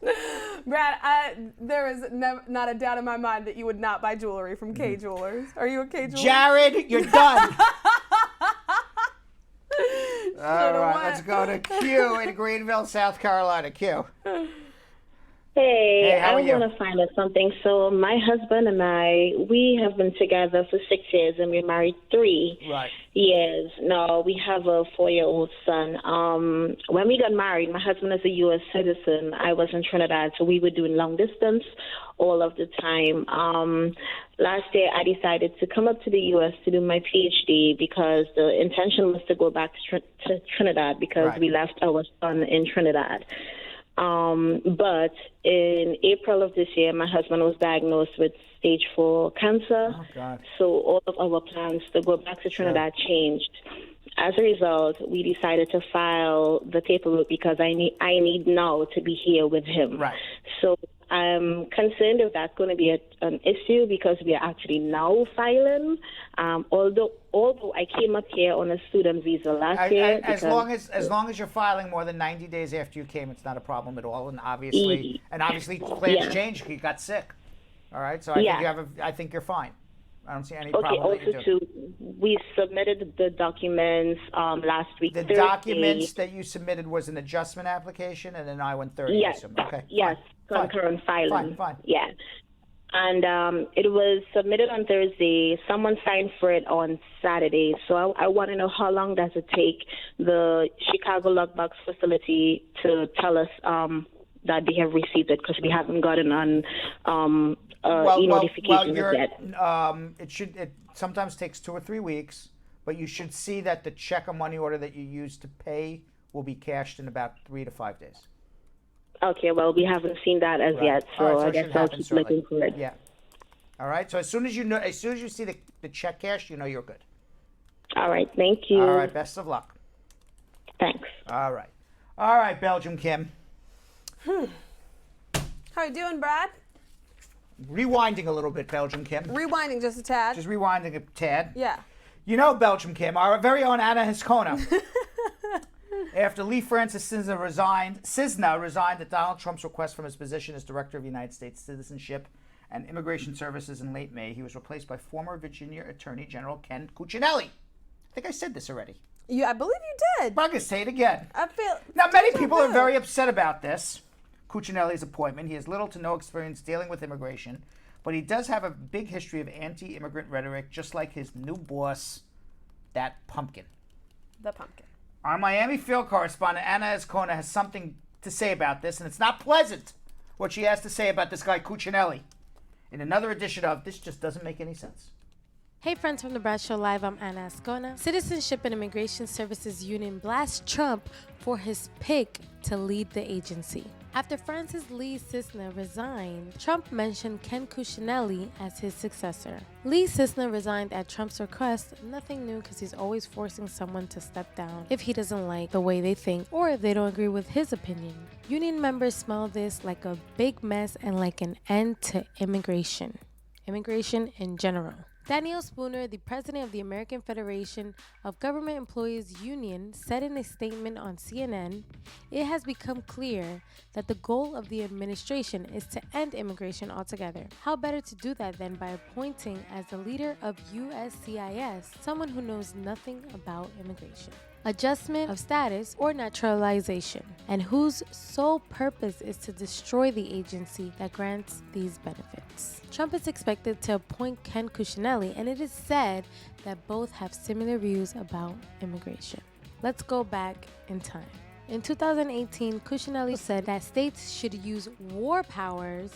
Brad, there is not a doubt in my mind that you would not buy jewelry from K Jewelers. Are you a K Jeweler? Jared, you're done. All right, let's go to Q in Greenville, South Carolina. Q. Hey, how are I you? want to find out something. So my husband and I, we have been together for 6 years, and we're married 3 Right. years. Now, we have a 4-year-old son. When we got married, my husband is a U.S. citizen. I was in Trinidad, so we were doing long distance all of the time. Last year, I decided to come up to the U.S. to do my PhD because the intention was to go back to Trinidad because we left our son in Trinidad. But in April of this year, my husband was diagnosed with stage 4 cancer. Oh, God. So all of our plans to go back to Trinidad changed. As a result, we decided to file the paperwork because I need now to be here with him. Right. So I'm concerned if that's going to be an issue because we are actually now filing. Although I came up here on a student visa last year. As long as you're filing more than 90 days after you came, it's not a problem at all. And obviously plans change. You got sick. All right. So I think you're fine. I don't see any problem that you do. Too, we submitted the documents last week. The documents that you submitted was an adjustment application and an I-130. Yes. Okay. Yes. Concurrent filing. Fine. Yeah. And it was submitted on Thursday. Someone signed for it on Saturday. So I want to know how long does it take the Chicago Lockbox facility to tell us that they have received it because we haven't gotten on notification yet. It sometimes takes 2 or 3 weeks, but you should see that the check or money order that you use to pay will be cashed in about 3 to 5 days. Okay, well, we haven't seen that as yet, so I guess I'll keep looking for it. Yeah. All right. So as soon as you see the check cash, you know you're good. All right. Thank you. All right. Best of luck. Thanks. All right, Belgium Kim. How you doing, Brad? Rewinding a little bit, Belgium Kim. Rewinding just a tad. Just rewinding a tad. Yeah. You know, Belgium Kim, our very own Anna Hiscona. After Lee Francis Cisna resigned at Donald Trump's request from his position as Director of United States Citizenship and Immigration Services in late May, he was replaced by former Virginia Attorney General Ken Cuccinelli. I think I said this already. I believe you did. But I'm going to say it again. Now, many people are very upset about this, Cuccinelli's appointment. He has little to no experience dealing with immigration, but he does have a big history of anti-immigrant rhetoric, just like his new boss, that pumpkin. The pumpkin. Our Miami field correspondent, Anna Escona, has something to say about this, and it's not pleasant what she has to say about this guy, Cuccinelli, in another edition of This Just Doesn't Make Any Sense. Hey friends from the Brad Show Live, I'm Anna Escona. Citizenship and Immigration Services Union blasts Trump for his pick to lead the agency. After Francis Lee Cisna resigned, Trump mentioned Ken Cuccinelli as his successor. Lee Cisna resigned at Trump's request, nothing new because he's always forcing someone to step down if he doesn't like the way they think or if they don't agree with his opinion. Union members smell this like a big mess and like an end to immigration in general. Daniel Spooner, the president of the American Federation of Government Employees Union, said in a statement on CNN, "It has become clear that the goal of the administration is to end immigration altogether. How better to do that than by appointing as the leader of USCIS someone who knows nothing about immigration, adjustment of status, or naturalization, and whose sole purpose is to destroy the agency that grants these benefits." Trump is expected to appoint Ken Cuccinelli, and it is said that both have similar views about immigration. Let's go back in time. In 2018, Cuccinelli said that states should use war powers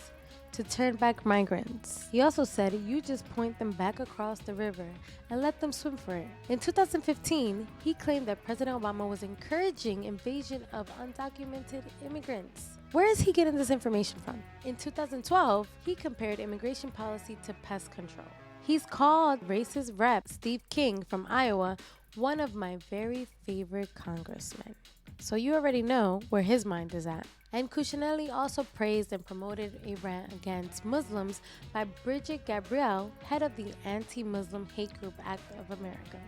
to turn back migrants. He also said you just point them back across the river and let them swim for it. In 2015, he claimed that President Obama was encouraging invasion of undocumented immigrants. Where is he getting this information from? In 2012, he compared immigration policy to pest control. He's called racist Rep. Steve King from Iowa one of my very favorite congressmen. So you already know where his mind is at. And Cuccinelli also praised and promoted a rant against Muslims by Bridget Gabriel, head of the Anti-Muslim Hate Group Act of America.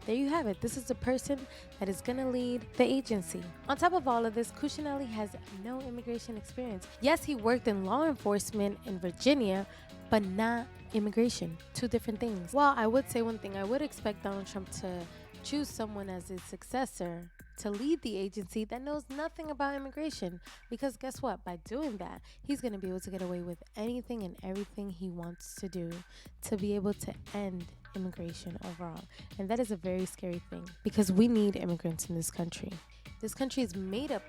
There you have it. This is the person that is going to lead the agency. On top of all of this, Cuccinelli has no immigration experience. Yes, he worked in law enforcement in Virginia, but not immigration. Two different things. Well, I would say one thing. I would expect Donald Trump to choose someone as his successor to lead the agency that knows nothing about immigration. Because guess what? By doing that, he's going to be able to get away with anything and everything he wants to do to be able to end immigration overall. And that is a very scary thing because we need immigrants in this country. This country is made up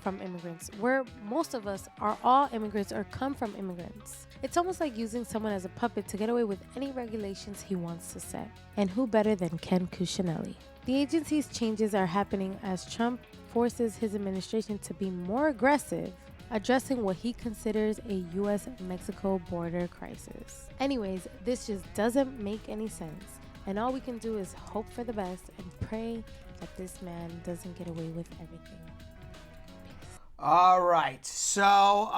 from immigrants, where most of us are all immigrants or come from immigrants. It's almost like using someone as a puppet to get away with any regulations he wants to set. And who better than Ken Cuccinelli? The agency's changes are happening as Trump forces his administration to be more aggressive, addressing what he considers a U.S.-Mexico border crisis. Anyways, this just doesn't make any sense, and all we can do is hope for the best and pray that this man doesn't get away with everything. All right, so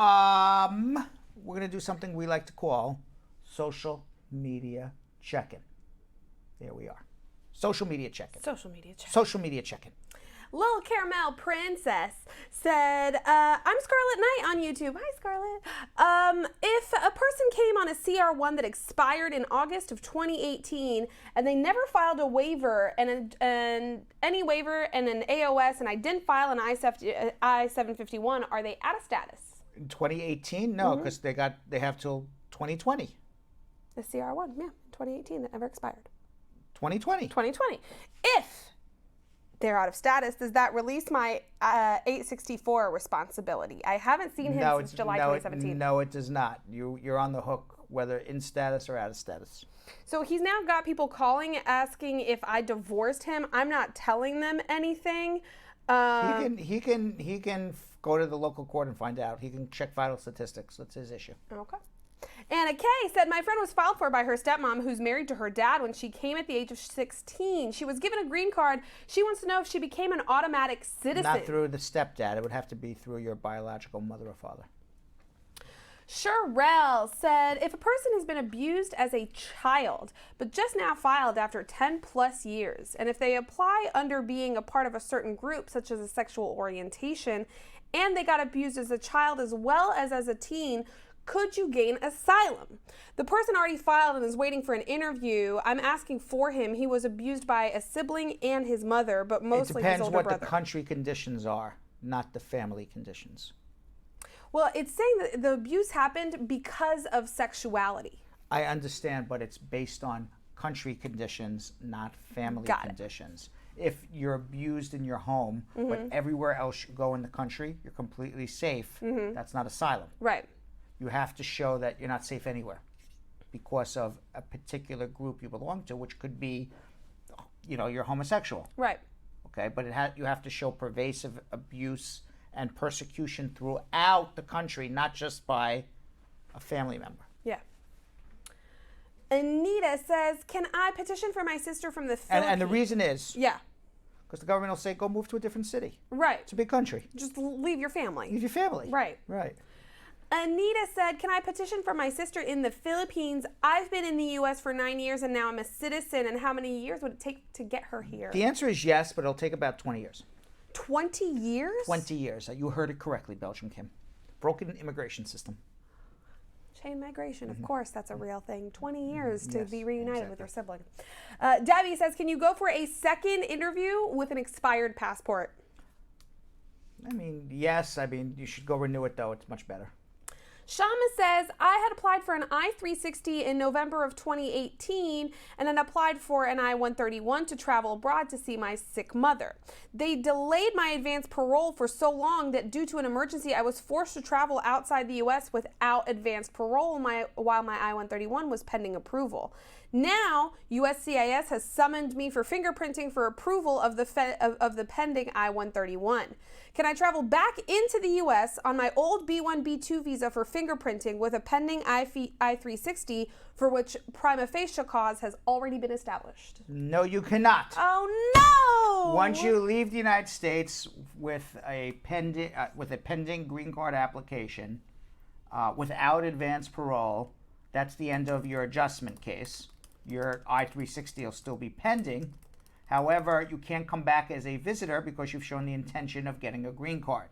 we're going to do something we like to call social media check-in. There we are. Social media check-in. Social media check-in. Social media check-in. Lil Caramel Princess said, I'm Scarlet Knight on YouTube. Hi, Scarlet. If a person came on a CR1 that expired in August of 2018 and they never filed a waiver and any waiver and an AOS and I didn't file an I-751, are they out of status? In 2018? No, because they have till 2020. The CR1, yeah, 2018 that never expired. 2020. 2020. If they're out of status, does that release my 864 responsibility? I haven't seen him since July 2017. No, it does not. You're on the hook, whether in status or out of status. So he's now got people calling, asking if I divorced him. I'm not telling them anything. He can go to the local court and find out. He can check vital statistics. That's his issue. Okay. Anna Kay said, my friend was filed for by her stepmom who's married to her dad when she came at the age of 16. She was given a green card. She wants to know if she became an automatic citizen. Not through the stepdad. It would have to be through your biological mother or father. Sherelle said, if a person has been abused as a child, but just now filed after 10 plus years, and if they apply under being a part of a certain group, such as a sexual orientation, and they got abused as a child as well as a teen, could you gain asylum? The person already filed and is waiting for an interview. I'm asking for him. He was abused by a sibling and his mother, but mostly his older brother. It depends what the country conditions are, not the family conditions. Well, it's saying that the abuse happened because of sexuality. I understand, but it's based on country conditions, not family conditions. If you're abused in your home, but everywhere else you go in the country, you're completely safe, that's not asylum. Right. You have to show that you're not safe anywhere because of a particular group you belong to, which could be, you're homosexual. Right. Okay, but you have to show pervasive abuse and persecution throughout the country, not just by a family member. Yeah. Anita says, can I petition for my sister from the Philippines? And the reason is, yeah, because the government will say, go move to a different city. Right. It's a big country. Just leave your family. Leave your family. Right. Right. Anita said, can I petition for my sister in the Philippines? I've been in the U.S. for 9 years and now I'm a citizen. And how many years would it take to get her here? The answer is yes, but it'll take about 20 years. 20 years? 20 years. You heard it correctly, Belgium Kim. Broken immigration system. Chain migration, of course, that's a real thing. 20 years to be reunited with your sibling. Debbie says, can you go for a second interview with an expired passport? I mean, yes. I mean, you should go renew it, though. It's much better. Shama says, I had applied for an I-360 in November of 2018 and then applied for an I-131 to travel abroad to see my sick mother. They delayed my advance parole for so long that due to an emergency, I was forced to travel outside the U.S. without advance parole while my I-131 was pending approval. Now, USCIS has summoned me for fingerprinting for approval of the pending I-131. Can I travel back into the U.S. on my old B1, B2 visa for fingerprinting with a pending I-360 for which prima facie cause has already been established? No, you cannot. Oh, no! Once you leave the United States with a pending green card application without advance parole, that's the end of your adjustment case. Your I-360 will still be pending. However, you can't come back as a visitor because you've shown the intention of getting a green card.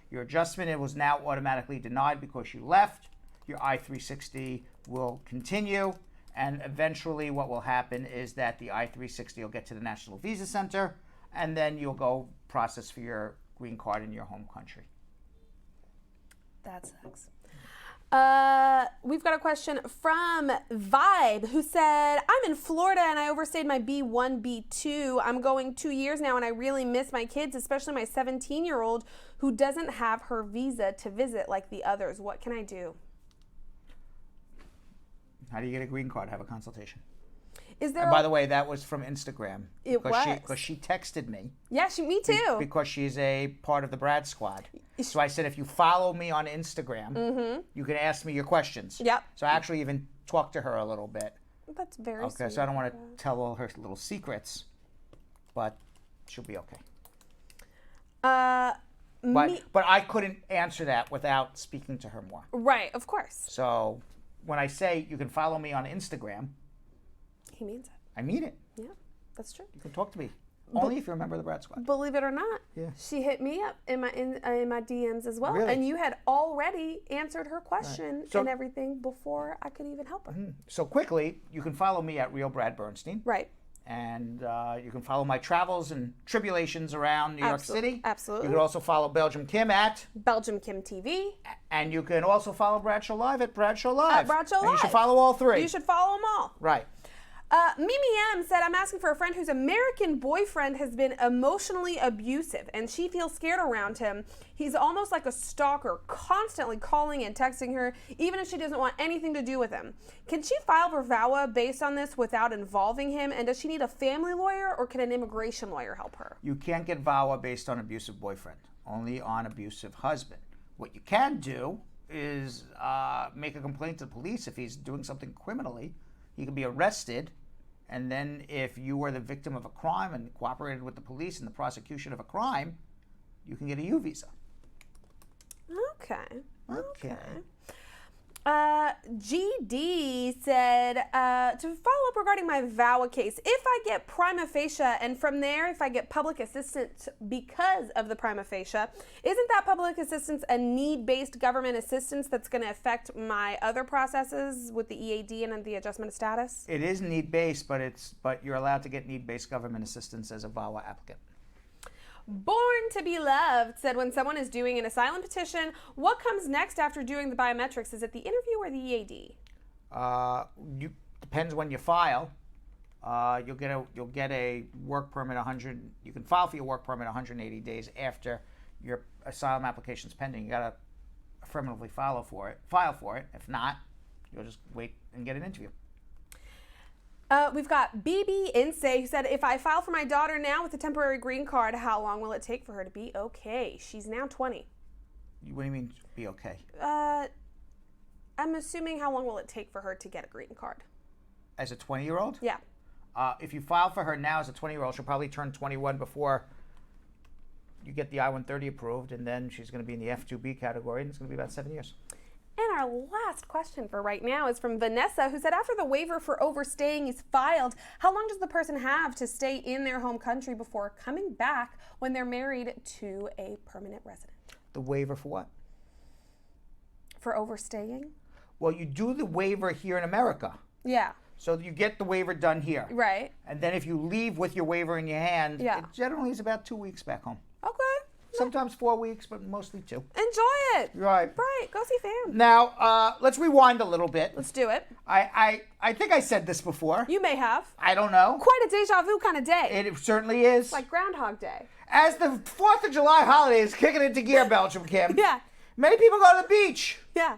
Your adjustment, it was now automatically denied because you left. Your I-360 will continue, and eventually what will happen is that the I-360 will get to the National Visa Center, and then you'll go process for your green card in your home country. That sucks. We've got a question from Vibe who said, I'm in Florida and I overstayed my B1, B2. I'm going 2 years now and I really miss my kids, especially my 17-year-old who doesn't have her visa to visit like the others. What can I do? How do you get a green card? Have a consultation. Is there? And by the way, that was from Instagram. Because she texted me. Yeah, me too. Because she's a part of the Brad Squad. So I said, if you follow me on Instagram, you can ask me your questions. Yep. So I actually even talked to her a little bit. That's very sweet. Okay, so I don't want to tell all her little secrets, but she'll be okay. But I couldn't answer that without speaking to her more. Right, of course. So when I say you can follow me on Instagram, he means it. I mean it. Yeah, that's true. You can talk to me. Only if you're a member of the Brad Squad. Believe it or not, she hit me up in my DMs as well. Really? And you had already answered her question and everything before I could even help her. So quickly, you can follow me at Real Brad Bernstein. Right. And you can follow my travels and tribulations around New York City. Absolutely. You can also follow Belgium Kim at Belgium Kim TV. And you can also follow Bradshaw Live at Bradshaw Live. At Bradshaw Live. And you should follow all three. You should follow them all. Right. Mimi M said, I'm asking for a friend whose American boyfriend has been emotionally abusive and she feels scared around him. He's almost like a stalker, constantly calling and texting her, even if she doesn't want anything to do with him. Can she file for VAWA based on this without involving him? And does she need a family lawyer or can an immigration lawyer help her? You can't get VAWA based on abusive boyfriend, only on abusive husband. What you can do is make a complaint to the police if he's doing something criminally. He can be arrested. And then if you were the victim of a crime and cooperated with the police in the prosecution of a crime, you can get a U visa. Okay. GD said, to follow up regarding my VAWA case, if I get prima facie and from there, if I get public assistance because of the prima facie, isn't that public assistance a need-based government assistance that's going to affect my other processes with the EAD and the adjustment of status? It is need-based, but you're allowed to get need-based government assistance as a VAWA applicant. Born to be Loved said when someone is doing an asylum petition, what comes next after doing the biometrics? Is it the interview or the EAD? Depends when you file. You'll get a work permit you can file for your work permit 180 days after your asylum application's pending. You gotta affirmatively file for it. If not, you'll just wait and get an interview. We've got BB Insay who said, if I file for my daughter now with a temporary green card, how long will it take for her to be okay? She's now 20. What do you mean be okay? I'm assuming how long will it take for her to get a green card? As a 20-year-old? Yeah. If you file for her now as a 20-year-old, she'll probably turn 21 before you get the I-130 approved, and then she's going to be in the F2B category, and it's going to be about 7 years. And our last question for right now is from Vanessa, who said, after the waiver for overstaying is filed, how long does the person have to stay in their home country before coming back when they're married to a permanent resident? The waiver for what? For overstaying? Well, you do the waiver here in America. Yeah. So you get the waiver done here. Right. And then if you leave with your waiver in your hand, yeah. It generally is about 2 weeks back home. Okay. Sometimes 4 weeks, but mostly 2. Enjoy it. Right. Right. Go see fam. Now, let's rewind a little bit. Let's do it. I think I said this before. You may have. I don't know. Quite a deja vu kind of day. It certainly is. Like Groundhog Day. As the 4th of July holiday is kicking into gear, Belgium Kim. Yeah. Many people go to the beach. Yeah.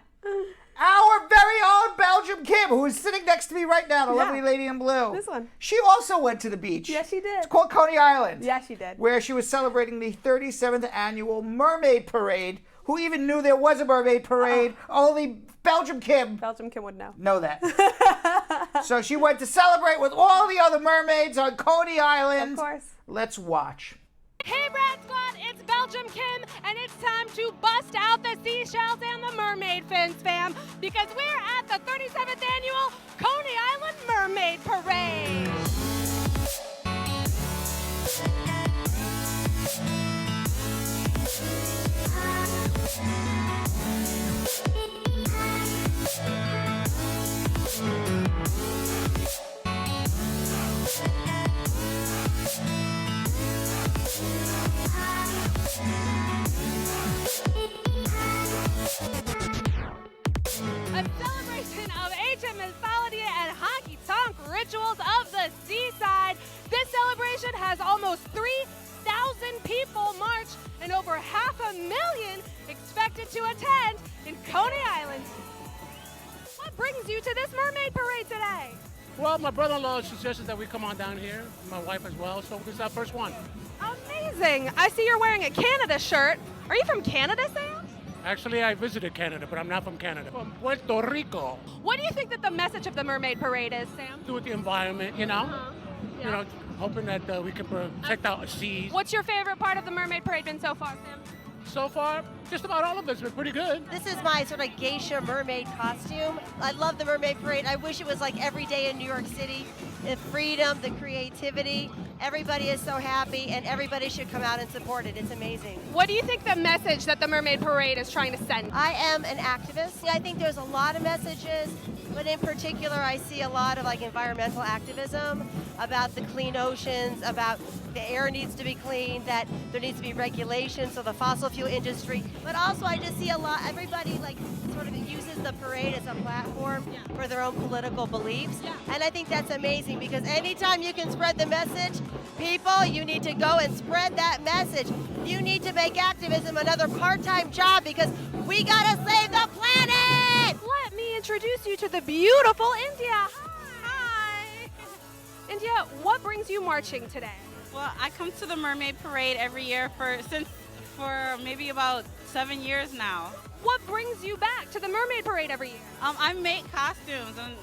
Our very own Belgium Kim, who is sitting next to me right now, the lovely lady in blue. This one. She also went to the beach. Yes, she did. It's called Coney Island. Yeah, she did. Where she was celebrating the 37th annual Mermaid Parade. Who even knew there was a Mermaid Parade? Only Belgium Kim. Belgium Kim would know. Know that. So she went to celebrate with all the other mermaids on Coney Island. Of course. Let's watch. Hey Brad Squad, it's Belgium Kim, and it's time to bust out the seashells and the mermaid fins, fam, because we're at the 37th annual Coney Island Mermaid Parade. A celebration of ancient mythology and honky-tonk rituals of the seaside. This celebration has almost 3,000 people march and over 500,000 expected to attend in Coney Island. What brings you to this mermaid parade today? Well, my brother-in-law suggested that we come on down here, my wife as well, so this is our first one. Amazing. I see you're wearing a Canada shirt. Are you from Canada, Sam? Actually, I visited Canada, but I'm not from Canada. From Puerto Rico. What do you think that the message of the mermaid parade is, Sam? Do with the environment, you know? Yeah. You know, hoping that we can protect our seas. What's your favorite part of the mermaid parade been so far, Sam? So far, just about all of it's been pretty good. This is my sort of geisha mermaid costume. I love the mermaid parade. I wish it was like every day in New York City. The freedom, the creativity. Everybody is so happy, and everybody should come out and support it. It's amazing. What do you think the message that the mermaid parade is trying to send? I am an activist. I think there's a lot of messages, but in particular, I see a lot of like environmental activism about the clean oceans, about the air needs to be clean, that there needs to be regulations so the fossil fuel industry. But also, I just see a lot. Everybody like sort of uses the parade as a platform for their own political beliefs, and I think that's amazing because anytime you can spread the message, people, you need to go and spread that message. You need to make activism another part-time job because we gotta save the planet! Let me introduce you to the beautiful India. Hi! India, what brings you marching today? Well, I come to the Mermaid Parade every year for maybe about 7 years now. What brings you back to the Mermaid Parade every year? I make costumes, and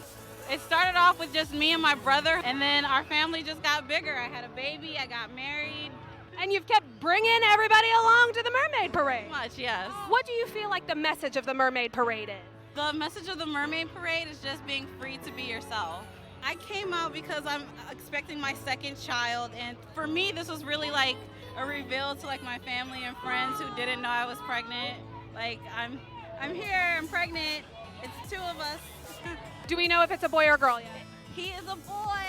it started off with just me and my brother, and then our family just got bigger. I had a baby, I got married. And you've kept bringing everybody along to the Mermaid Parade. Much, yes. What do you feel like the message of the Mermaid Parade is? The message of the Mermaid Parade is just being free to be yourself. I came out because I'm expecting my second child, and for me, this was really like a reveal to like my family and friends who didn't know I was pregnant. Like, I'm here, I'm pregnant. It's 2 of us. Do we know if it's a boy or girl yet? He is a boy.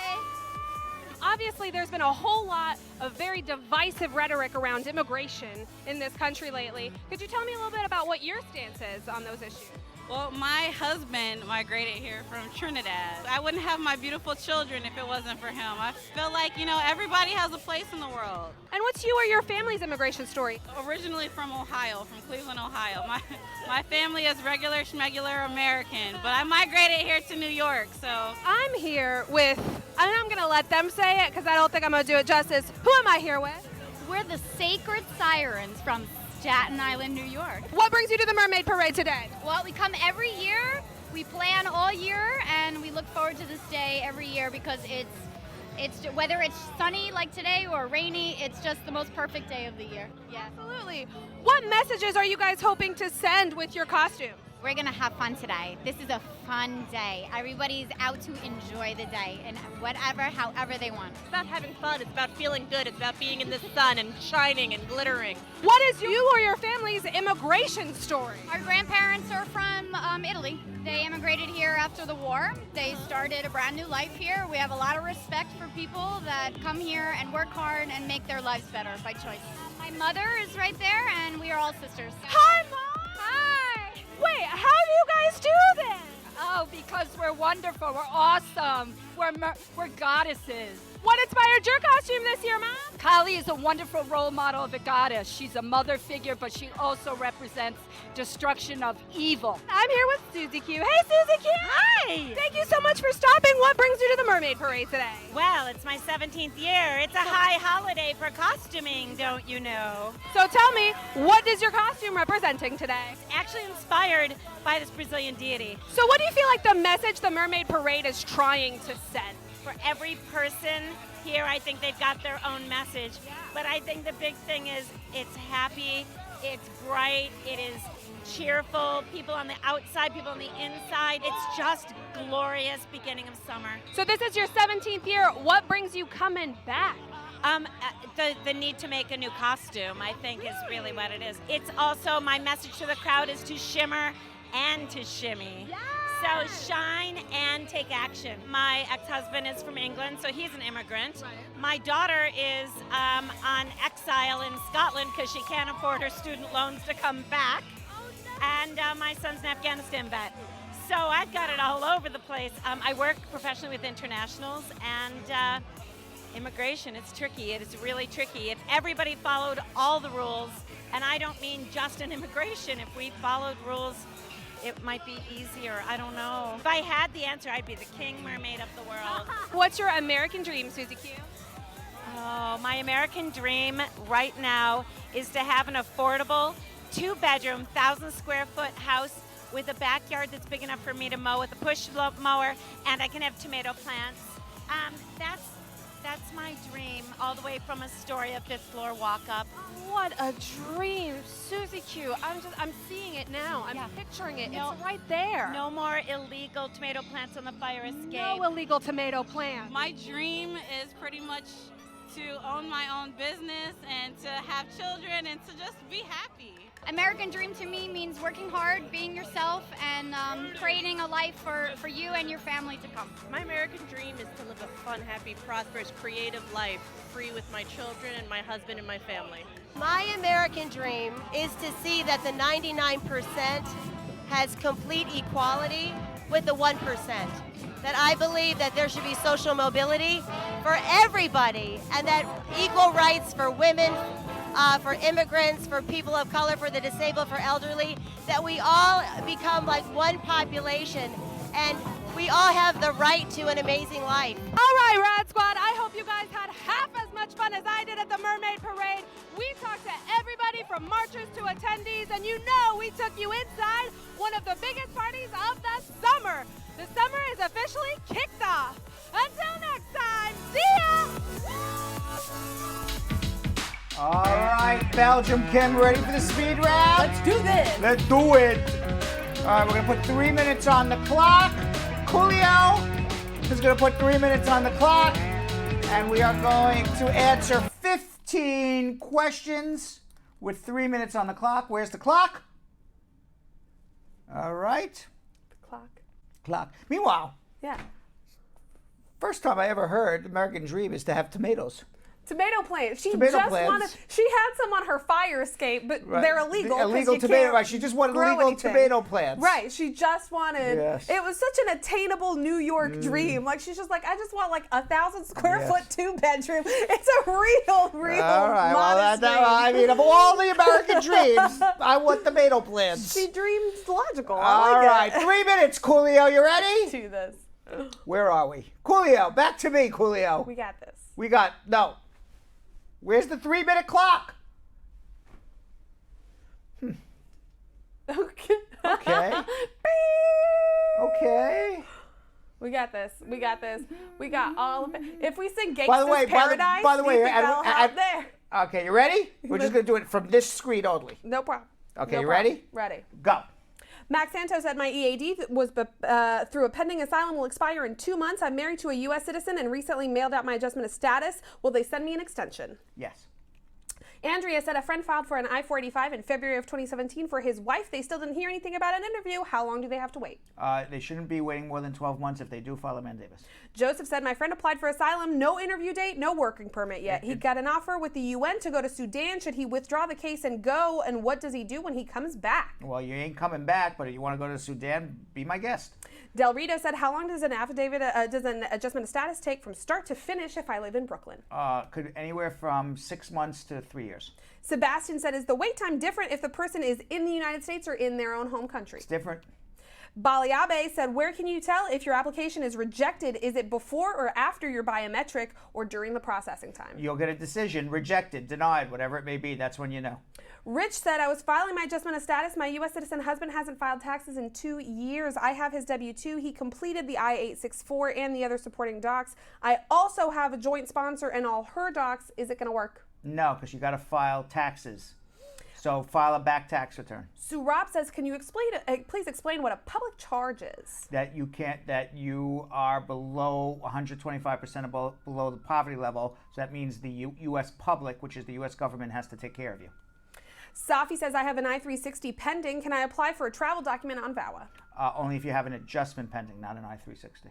Obviously, there's been a whole lot of very divisive rhetoric around immigration in this country lately. Could you tell me a little bit about what your stance is on those issues? Well, my husband migrated here from Trinidad. I wouldn't have my beautiful children if it wasn't for him. I feel like, everybody has a place in the world. And what's you or your family's immigration story? Originally from Ohio, from Cleveland, Ohio. My family is regular schmegular American, but I migrated here to New York, so. I'm here with, and I'm going to let them say it because I don't think I'm going to do it justice. Who am I here with? We're the Sacred Sirens from Staten Island, New York. What brings you to the Mermaid Parade today? Well, we come every year. We plan all year, and we look forward to this day every year because it's whether it's sunny like today or rainy, it's just the most perfect day of the year. Yeah. Absolutely. What messages are you guys hoping to send with your costume? We're gonna have fun today. This is a fun day. Everybody's out to enjoy the day and however they want. It's about having fun. It's about feeling good. It's about being in the sun and shining and glittering. What is you or your family's immigration story? Our grandparents are from Italy. They immigrated here after the war. They started a brand new life here. We have a lot of respect for people that come here and work hard and make their lives better by choice. My mother is right there, and we are all sisters. Hi, Mom! Hi! Wait, how do you guys do this? Oh, because we're wonderful. We're awesome. We're goddesses. What inspired your costume this year, Mom? Kali is a wonderful role model of a goddess. She's a mother figure, but she also represents destruction of evil. I'm here with Susie Q. Hey, Susie Q! Hi! Thank you so much for stopping. What brings you to the Mermaid Parade today? Well, it's my 17th year. It's a high holiday for costuming, don't you know? So tell me, what is your costume representing today? It's actually inspired by this Brazilian deity. So what do you feel like the message the Mermaid Parade is trying to send? For every person here, I think they've got their own message. Yeah. But I think the big thing is it's happy, it's bright, it is cheerful, people on the outside, people on the inside. It's just glorious beginning of summer. So this is your 17th year. What brings you coming back? The need to make a new costume, I think, is really what it is. It's also, my message to the crowd is to shimmer and to shimmy. Yeah. So shine and take action. My ex-husband is from England, so he's an immigrant. Right. My daughter is on exile in Scotland because she can't afford her student loans to come back. Oh, no. And my son's an Afghanistan vet. So I've got it all over the place. I work professionally with internationals, and immigration, it's tricky. It is really tricky. If everybody followed all the rules, and I don't mean just in immigration, if we followed rules, it might be easier. I don't know. If I had the answer, I'd be the king mermaid of the world. What's your American dream, Susie Q? Oh, my American dream right now is to have an affordable 2-bedroom, 1,000-square-foot house with a backyard that's big enough for me to mow with a push mower, and I can have tomato plants. That's my dream, all the way from Astoria, 5th floor walk up. What a dream, Susie Q. I'm seeing it now. I'm picturing it. It's right there. No more illegal tomato plants on the fire escape. No illegal tomato plants. My dream is pretty much to own my own business and to have children and to just be happy. American dream to me means working hard, being yourself, and creating a life for you and your family to come. My American dream is to live a fun, happy, prosperous, creative life, free with my children and my husband and my family. My American dream is to see that the 99% has complete equality with the 1%. That I believe that there should be social mobility for everybody, and that equal rights for women, for immigrants, for people of color, for the disabled, for elderly, that we all become like one population and we all have the right to an amazing life. All right, Rad Squad, I hope you guys had half as much fun as I did at the Mermaid Parade. We talked to everybody from marchers to attendees, and you know we took you inside one of the biggest parties of the summer. The summer is officially kicked off. Until next time, see ya! All right, Belgium Kim, ready for the speed round? Let's do this. Let's do it. All right, we're gonna put 3 minutes on the clock. Coolio is gonna put 3 minutes on the clock, and we are going to answer 15 questions with 3 minutes on the clock. Where's the clock? All right. The clock. Clock. Meanwhile. Yeah. First time I ever heard American Dream is to have tomatoes. Tomato plants. She Tomato just plants. wanted. She had some on her fire escape, but they're illegal. Illegal you tomato. can't Right. She just wanted grow legal anything. tomato plants. Right. She just wanted. Yes. It was such an attainable New York dream. Like she's just like, I just want like 1,000 square foot 2-bedroom. It's a real. All right. modest Well, dream. I mean, of all the American dreams, I want tomato plants. She dreams logical. All right. 3 minutes, Coolio. You ready? To this. Where are we? Coolio, back to me, Coolio. We got this. No. Where's the 3-minute clock? Okay. Okay. Okay. We got this. We got all of it. If we sing Gangsta's By the way, Paradise, by the way, do you think that'll help there? Okay, you ready? We're just going to do it from this screen only. No problem. Okay, No you problem. ready? Ready. Go. Max Santos said my EAD was through a pending asylum will expire in 2 months. I'm married to a U.S. citizen and recently mailed out my adjustment of status. Will they send me an extension? Yes. Andrea said a friend filed for an I-485 in February of 2017 for his wife. They still didn't hear anything about an interview. How long do they have to wait? They shouldn't be waiting more than 12 months if they do file a mandamus. Joseph said, my friend applied for asylum, no interview date, no working permit yet. He got an offer with the UN to go to Sudan. Should he withdraw the case and go? And what does he do when he comes back? Well, you ain't coming back, but if you want to go to Sudan, be my guest. Del Rito said, how long does an affidavit, does an adjustment of status take from start to finish if I live in Brooklyn? Could anywhere from 6 months to 3 years. Sebastian said, is the wait time different if the person is in the United States or in their own home country? It's different. Baliabe said, where can you tell if your application is rejected? Is it before or after your biometric or during the processing time? You'll get a decision, rejected, denied, whatever it may be. That's when you know. Rich said, I was filing my adjustment of status. My U.S. citizen husband hasn't filed taxes in 2 years. I have his W-2. He completed the I-864 and the other supporting docs. I also have a joint sponsor and all her docs. Is it going to work? No, because you got to file taxes. So file a back tax return. Surab says, can you please explain what a public charge is? That you are below 125% below the poverty level. So that means the U.S. public, which is the U.S. government, has to take care of you. Safi says, I have an I-360 pending. Can I apply for a travel document on VAWA? Only if you have an adjustment pending, not an I-360.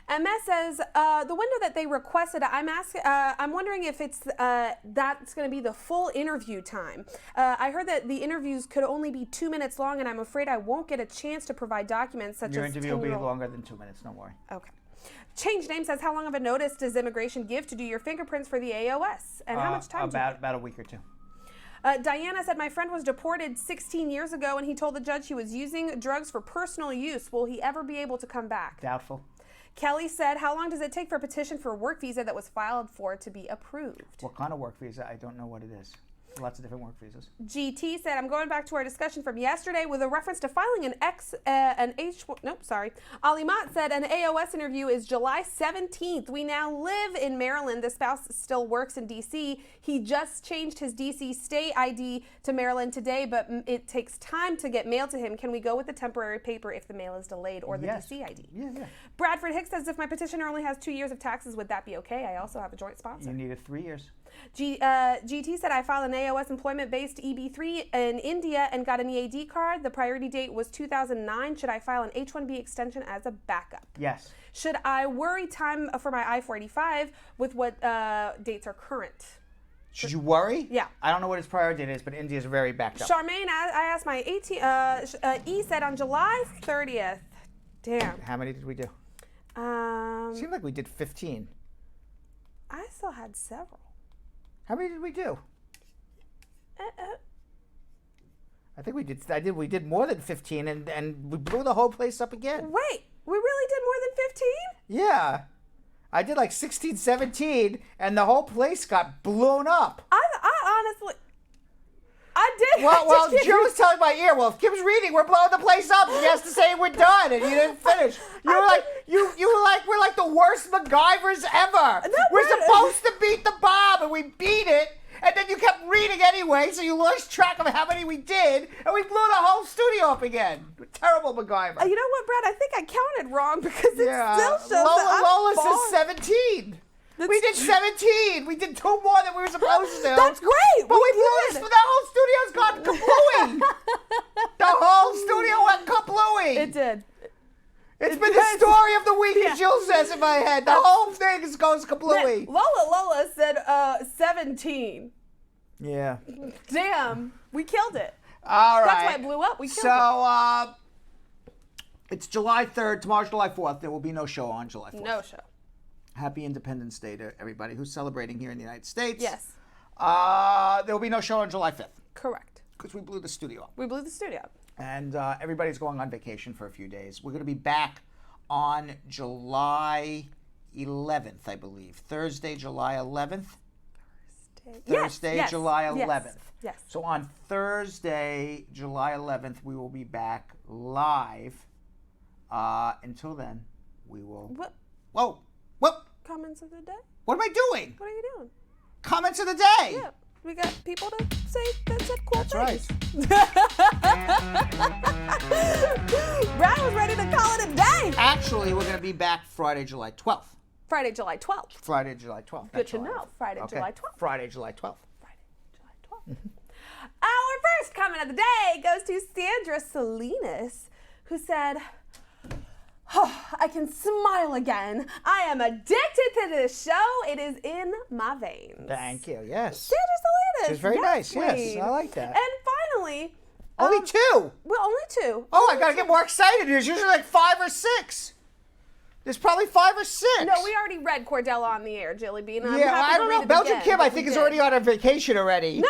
MS says, the window that they requested, I'm wondering if it's that's going to be the full interview time. I heard that the interviews could only be 2 minutes long, and I'm afraid I won't get a chance to provide documents such as Your interview will be longer than 2 minutes, don't worry. Okay. Change Name says, how long of a notice does immigration give to do your fingerprints for the AOS? And how much time about a week or two. Diana said, my friend was deported 16 years ago, and he told the judge he was using drugs for personal use. Will he ever be able to come back? Doubtful. Kelly said, how long does it take for a petition for a work visa that was filed for to be approved? What kind of work visa? I don't know what it is. Lots of different work visas. GT said, I'm going back to our discussion from yesterday with a reference to filing Alimat said an AOS interview is July 17th. We now live in Maryland. The spouse still works in D.C. He just changed his D.C. state ID to Maryland today, but it takes time to get mailed to him. Can we go with the temporary paper if the mail is delayed or the D.C. ID? Yeah. Bradford Hicks says, if my petitioner only has 2 years of taxes, would that be okay? I also have a joint sponsor. You needed 3 years. GT said, I filed an AOS employment-based EB3 in India and got an EAD card. The priority date was 2009. Should I file an H-1B extension as a backup? Yes. Should I worry time for my I-485 with what dates are current? Should you worry? Yeah. I don't know what its priority date is, but India's very backed up. Charmaine, I asked my E said on July 30th. Damn. How many did we do? Seemed like we did 15. I still had several. How many did we do? I think we did more than 15, and we blew the whole place up again. Wait, we really did more than 15? Yeah. I did like 16, 17, and the whole place got blown up. I honestly... I did. Well, Joe's telling my ear, well, if Kim's reading, we're blowing the place up. He has to say we're done, and you didn't finish. You were like, we're like the worst MacGyvers ever. We're supposed to beat the bomb, and we beat it, and then you kept reading anyway, so you lost track of how many we did, and we blew the whole studio up again. Terrible MacGyver. You know what, Brad? I think I counted wrong because it still shows that Lola I'm says 17. We did 17. We did 2 more than we were supposed to. That's great. But we blew the whole studio's gone kablooey. The whole studio went kablooey. It did. It's been the story of the weekend. as Jill says in my head. The whole thing goes kablooey. Lola said 17. Yeah. Damn, we killed it. All right. That's why it blew up. We killed it. It's July 3rd. Tomorrow's July 4th. There will be no show on July 4th. No show. Happy Independence Day to everybody who's celebrating here in the United States. Yes. There will be no show on July 5th. Correct. Because we blew the studio up. We blew the studio up. And everybody's going on vacation for a few days. We're going to be back on July 11th, I believe. Thursday, July 11th. Thursday, July 11th. Yes. So on Thursday, July 11th, we will be back live. Until then, we will... What? Whoa. What? Comments of the day? What am I doing? What are you doing? Comments of the day. Yeah. We got people to say that said cool That's things. Brad was ready to call it a day. Actually, we're going to be back Friday, July 12th. Friday, July 12th. Friday, July 12th. Good to know. Friday, Okay. July 12th. Friday, July 12th. Our first comment of the day goes to Sandra Salinas, who said, oh, I can smile again. I am addicted to this show. It is in my veins. Thank you. Yes. Sandra Salinas. She's very nice. Yes, queen. I like that. And finally... Only two? Well, only two. Oh, I got to get more excited. There's usually like 5 or 6. There's probably 5 or 6. No, we already read Cordella on the air, Jelly Bean. I'm Yeah, happy I to don't read know. it Belgium again, Kim, but I we think, is did. already on a vacation already. No,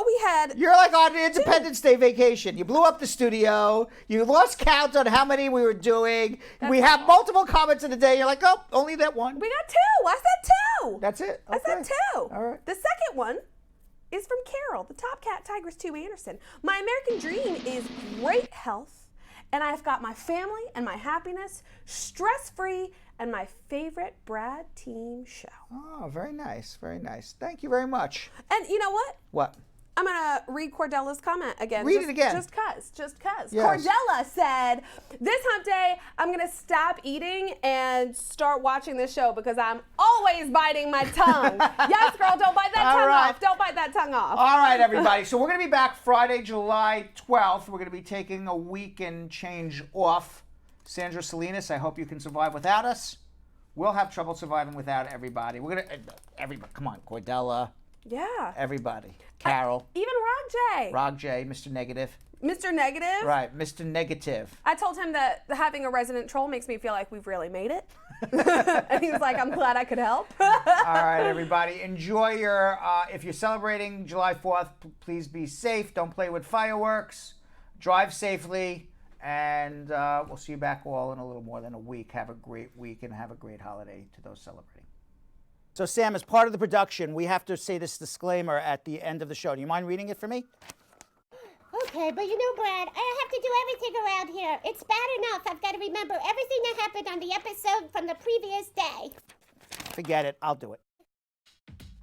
we had. You're like on Independence Day vacation. You blew up the studio. You lost count on how many we were doing. We have multiple comments in the day. You're like, oh, only that one. We got 2. I said 2. That's it. I said 2. All right. The second one is from Carol, the Top Cat Tigress 2 Anderson. My American dream is great health, and I've got my family and my happiness, stress-free, and my favorite Brad team show. Oh, very nice. Very nice. Thank you very much. And you know what? What? I'm going to read Cordella's comment again. Read it again. Just cuz. Yes. Cordella said, this hump day, I'm going to stop eating and start watching this show because I'm always biting my tongue. Yes, girl, don't bite that tongue off. Don't bite that tongue off. All right, everybody. So we're going to be back Friday, July 12th. We're going to be taking a week and change off. Sandra Salinas, I hope you can survive without us. We'll have trouble surviving without everybody. We're going to, everybody, come on, Cordella. Yeah. Everybody. Carol. Even Rog J, Mr. Negative. Mr. Negative? Right, Mr. Negative. I told him that having a resident troll makes me feel like we've really made it. And he was like, I'm glad I could help. All right, everybody. Enjoy your, if you're celebrating July 4th, please be safe. Don't play with fireworks. Drive safely. And we'll see you back all in a little more than a week. Have a great week and have a great holiday to those celebrating. So, Sam, as part of the production, we have to say this disclaimer at the end of the show. Do you mind reading it for me? Okay, but you know, Brad, I have to do everything around here. It's bad enough I've got to remember everything that happened on the episode from the previous day. Forget it. I'll do it.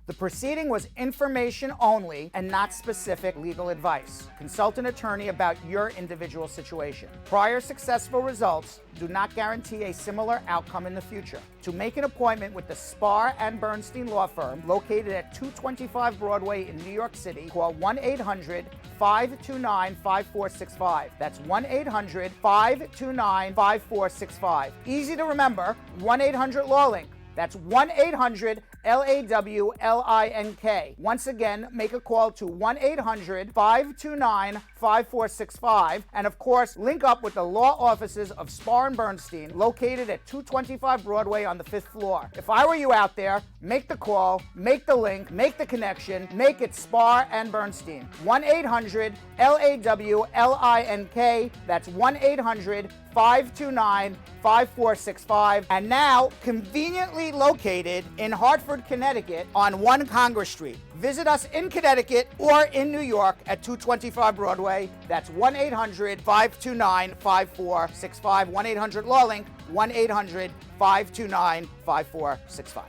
The proceeding was information only and not specific legal advice. Consult an attorney about your individual situation. Prior successful results do not guarantee a similar outcome in the future. To make an appointment with the Spar and Bernstein law firm located at 225 Broadway in New York City, call 1-800-529-5465. That's 1-800-529-5465. Easy to remember, 1-800-LAW-LINK. That's 1-800-LAWLINK. Once again, make a call to 1-800-529-5465. And of course, link up with the law offices of Spar and Bernstein, located at 225 Broadway on the 5th floor. If I were you out there, make the call, make the link, make the connection, make it Spar and Bernstein. 1-800-LAWLINK. That's 1-800-529-5465. And now, conveniently located in Hartford, Connecticut on 1 Congress Street. Visit us in Connecticut or in New York at 225 Broadway. That's 1-800-529-5465. 1-800-LAW-LINK. 1-800-529-5465.